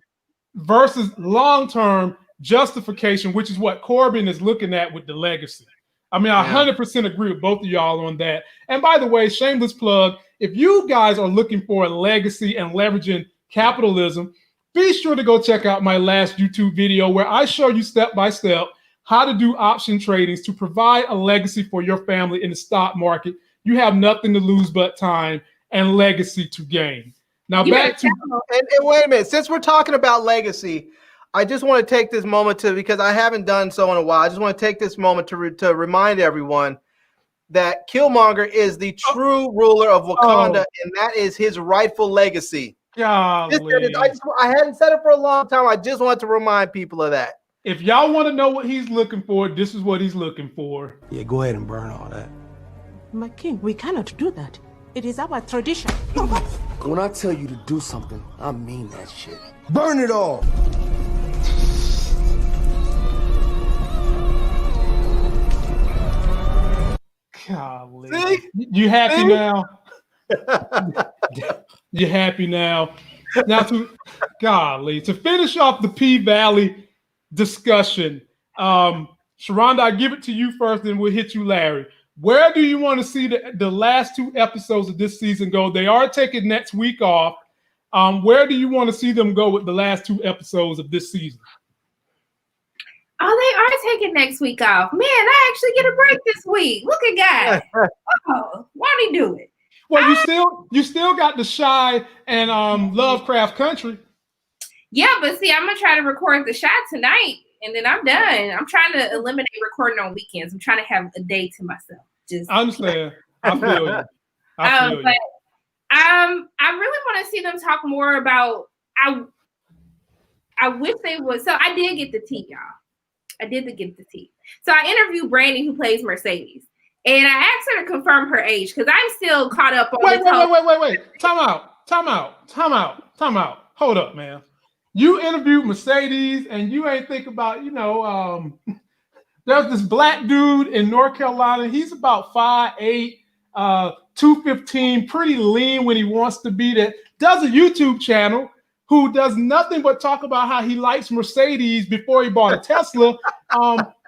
versus long-term justification, which is what Corbin is looking at with the legacy. I mean, I 100% agree with both of y'all on that. And by the way, shameless plug, if you guys are looking for a legacy and leveraging capitalism, be sure to go check out my last YouTube video where I show you step-by-step how to do option tradings to provide a legacy for your family in the stock market. You have nothing to lose but time and legacy to gain. Now back to and wait a minute. Since we're talking about legacy, I just want to take this moment because I haven't done so in a while. I just want to take this moment to remind everyone that Killmonger is the true ruler of Wakanda, and that is his rightful legacy. I hadn't said it for a long time. I just wanted to remind people of that. If y'all want to know what he's looking for, this is what he's looking for. Yeah, go ahead and burn all that. My king, we cannot do that. It is our tradition. When I tell you to do something, I mean that shit. Burn it all! Golly. See? You happy now? You happy now? Now to finish off the PValley discussion, Sharonda, I give it to you first, then we'll hit you, Larry. Where do you want to see the last 2 episodes of this season go? They are taking next week off. Where do you want to see them go with the last 2 episodes of this season? Oh, they are taking next week off. Man, I actually get a break this week. Look at God. Why did he do it? Well, you still got the Shy and Lovecraft Country. Yeah, but see, I'm gonna try to record the Shy tonight, and then I'm done. I'm trying to eliminate recording on weekends. I'm trying to have a day to myself. I understand. I feel you. But I really want to see them talk more about. I wish they would. So I did get the tea, y'all. I did get the tea. So I interviewed Brandy, who plays Mercedes, and I asked her to confirm her age because I'm still caught up on. Wait! Time out! Hold up, man. You interviewed Mercedes, and you ain't think about, there's this black dude in North Carolina. He's about 5'8", 215, pretty lean when he wants to be. That does a YouTube channel. Who does nothing but talk about how he likes Mercedes before he bought a Tesla.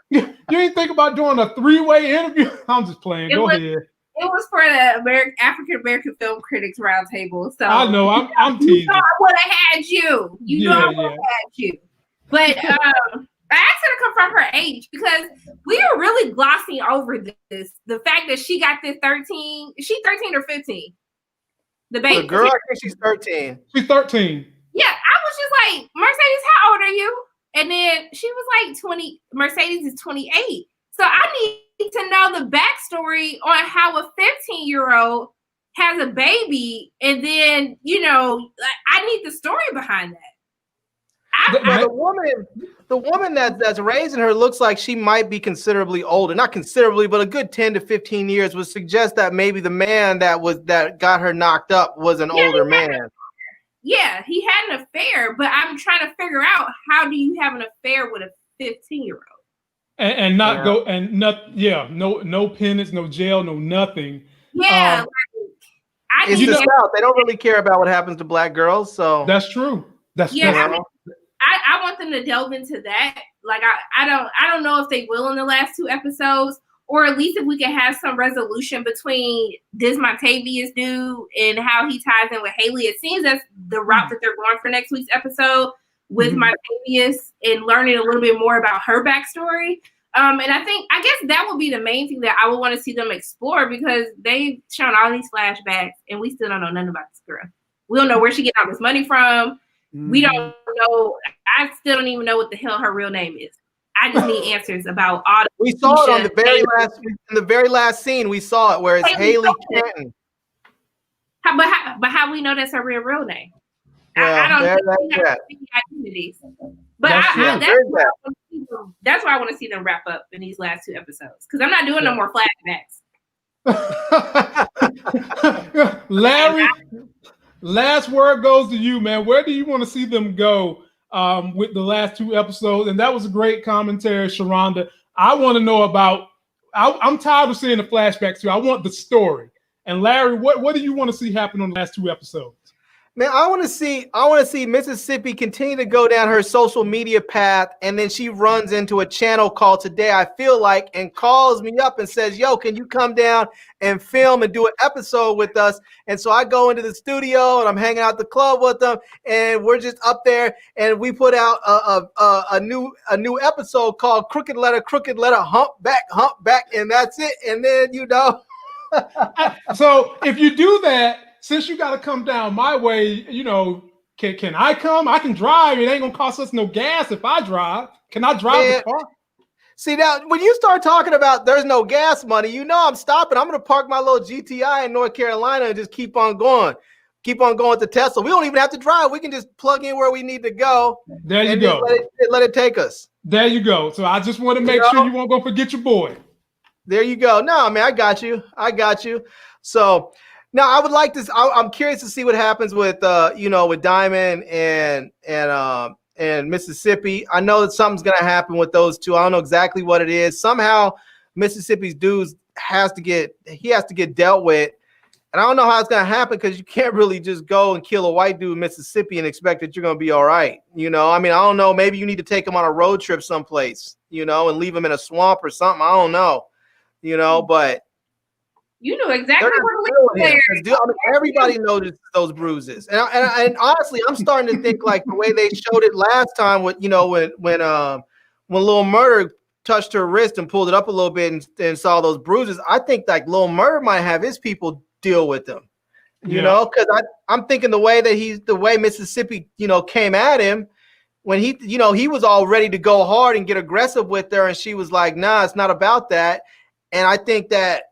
You ain't think about doing a 3-way interview? I'm just playing. Go ahead. It was for the African American Film Critics Roundtable. So I know I'm teasing. You know I would have had you. I would have had you. But I asked her to confirm her age because we are really glossing over this. The fact that she got this 13. Is she 13 or 15? The baby. The girl, I think she's 13. She's 13. Yeah, I was just like, Mercedes, how old are you? And then she was like 20. Mercedes is 28. So I need to know the backstory on how a 15-year-old has a baby. And then, I need the story behind that. The woman that's raising her looks like she might be considerably older. Not considerably, but a good 10 to 15 years would suggest that maybe the man that got her knocked up was an older man. Yeah, he had an affair, but I'm trying to figure out how do you have an affair with a 15-year-old? And not go and not no penance, no jail, no nothing. Yeah, it's the South. They don't really care about what happens to black girls. So that's true. I want them to delve into that. Like I don't know if they will in the last 2 episodes, or at least if we can have some resolution between this Montavious dude and how he ties in with Haley. It seems that's the route that they're going for next week's episode with Montavious and learning a little bit more about her backstory. And I guess that would be the main thing that I would want to see them explore because they've shown all these flashbacks and we still don't know nothing about this girl. We don't know where she get all this money from. We don't know. I still don't even know what the hell her real name is. I just need answers about all. We saw it on the very last scene. We saw it where it's Haley Canton. But how we know that's her real name? I don't think we have identities. But that's why I want to see them wrap up in these last 2 episodes, because I'm not doing no more flashbacks. Larry, last word goes to you, man. Where do you want to see them go with the last 2 episodes? And that was a great commentary, Sharonda. I want to know about. I'm tired of seeing the flashbacks too. I want the story. And Larry, what do you want to see happen on the last 2 episodes? Man, I want to see Mississippi continue to go down her social media path, and then she runs into a channel called Today I Feel Like and calls me up and says, "Yo, can you come down and film and do an episode with us?" And so I go into the studio and I'm hanging out at the club with them, and we're just up there, and we put out a new episode called Crooked Letter, Humpback, and that's it. And then So if you do that, since you got to come down my way, can I come? I can drive. It ain't gonna cost us no gas if I drive. Can I drive the car? See, now when you start talking about there's no gas money, I'm stopping. I'm gonna park my little GTI in North Carolina and just keep on going to Tesla. We don't even have to drive. We can just plug in where we need to go. There you go. Let it take us. There you go. So I just want to make sure you won't go forget your boy. There you go. No, man, I got you. So. Now, I would like to. I'm curious to see what happens with, with Diamond and Mississippi. I know that something's going to happen with those two. I don't know exactly what it is. Somehow, Mississippi's dudes has to get dealt with, and I don't know how it's going to happen because you can't really just go and kill a white dude in Mississippi and expect that you're going to be all right. I don't know. Maybe you need to take him on a road trip someplace, and leave him in a swamp or something. I don't know, but. You know exactly what it is. Everybody noticed those bruises, and honestly, I'm starting to think like the way they showed it last time with when Lil Murder touched her wrist and pulled it up a little bit and saw those bruises. I think like Lil Murder might have his people deal with them, because I'm thinking the way Mississippi came at him when he was all ready to go hard and get aggressive with her, and she was like, "Nah, it's not about that," and I think that.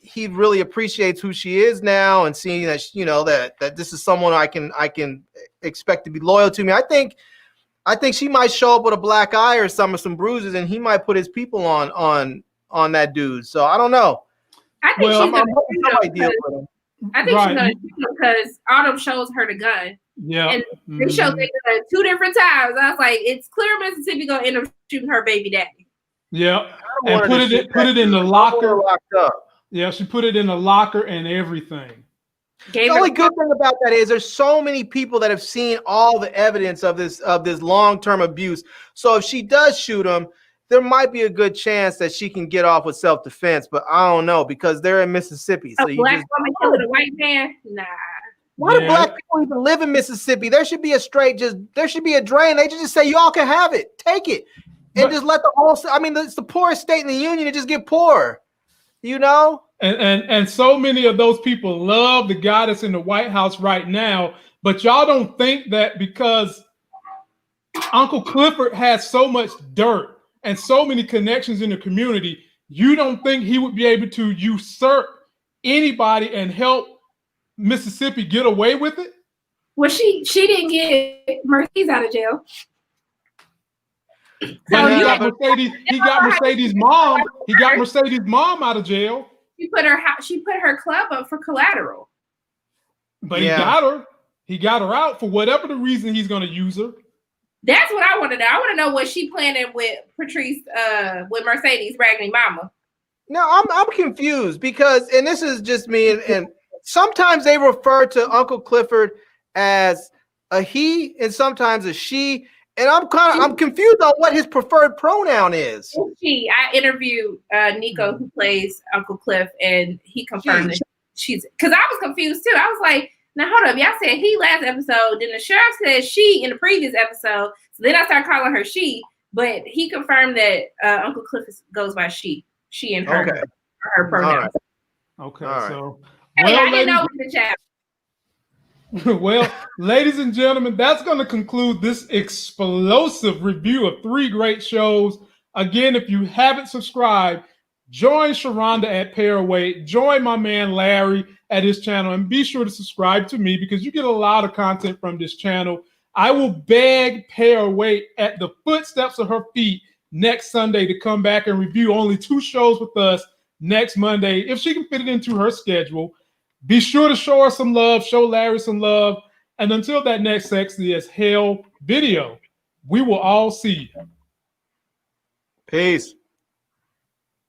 He really appreciates who she is now and seeing that that this is someone I can expect to be loyal to me. I think she might show up with a black eye or some bruises, and he might put his people on that dude. So I don't know. I think she's gonna deal with him. I think she's gonna because Autumn shows her the gun. Yeah, and they showed the gun 2 different times. I was like, it's clear Mississippi gonna end up shooting her baby daddy. Yeah, and put it in the locker. Locked up. Yeah, she put it in the locker and everything. The only good thing about that is there's so many people that have seen all the evidence of this long-term abuse. So if she does shoot him, there might be a good chance that she can get off with self-defense. But I don't know because they're in Mississippi. So a black woman killing a white man? Nah. Why do black people even live in Mississippi? There should be there should be a drain. They just say y'all can have it, take it, and just let the whole. I mean, it's the poorest state in the union to just get poorer. And so many of those people love the guy that's in the White House right now, but y'all don't think that because Uncle Clifford has so much dirt and so many connections in the community, you don't think he would be able to usurp anybody and help Mississippi get away with it? Well, she didn't get Mercedes out of jail. But he got Mercedes' mom. He got Mercedes' mom out of jail. She put her club up for collateral. But he got her. He got her out for whatever the reason he's going to use her. That's what I want to know. I want to know what she planning with Patrice, with Mercedes' raggedy mama. No, I'm confused because, and this is just me, and sometimes they refer to Uncle Clifford as a he and sometimes a she. And I'm confused on what his preferred pronoun is. I interviewed Nico, who plays Uncle Cliff, and he confirmed that she's. Because I was confused too. I was like, "Now hold up, y'all said he last episode, then the sheriff said she in the previous episode." So then I started calling her she, but he confirmed that Uncle Cliff goes by she and her, her pronouns. Okay, so hey, I didn't know in the chat. Well, ladies and gentlemen, that's going to conclude this explosive review of 3 great shows. Again, if you haven't subscribed, join Sharonda at Paraway, join my man Larry at his channel, and be sure to subscribe to me because you get a lot of content from this channel. I will pay her way at the footsteps of her feet next Sunday to come back and review only 2 shows with us next Monday, if she can fit it into her schedule. Be sure to show her some love, show Larry some love. And until that next Sexy as Hell video, we will all see you. Peace.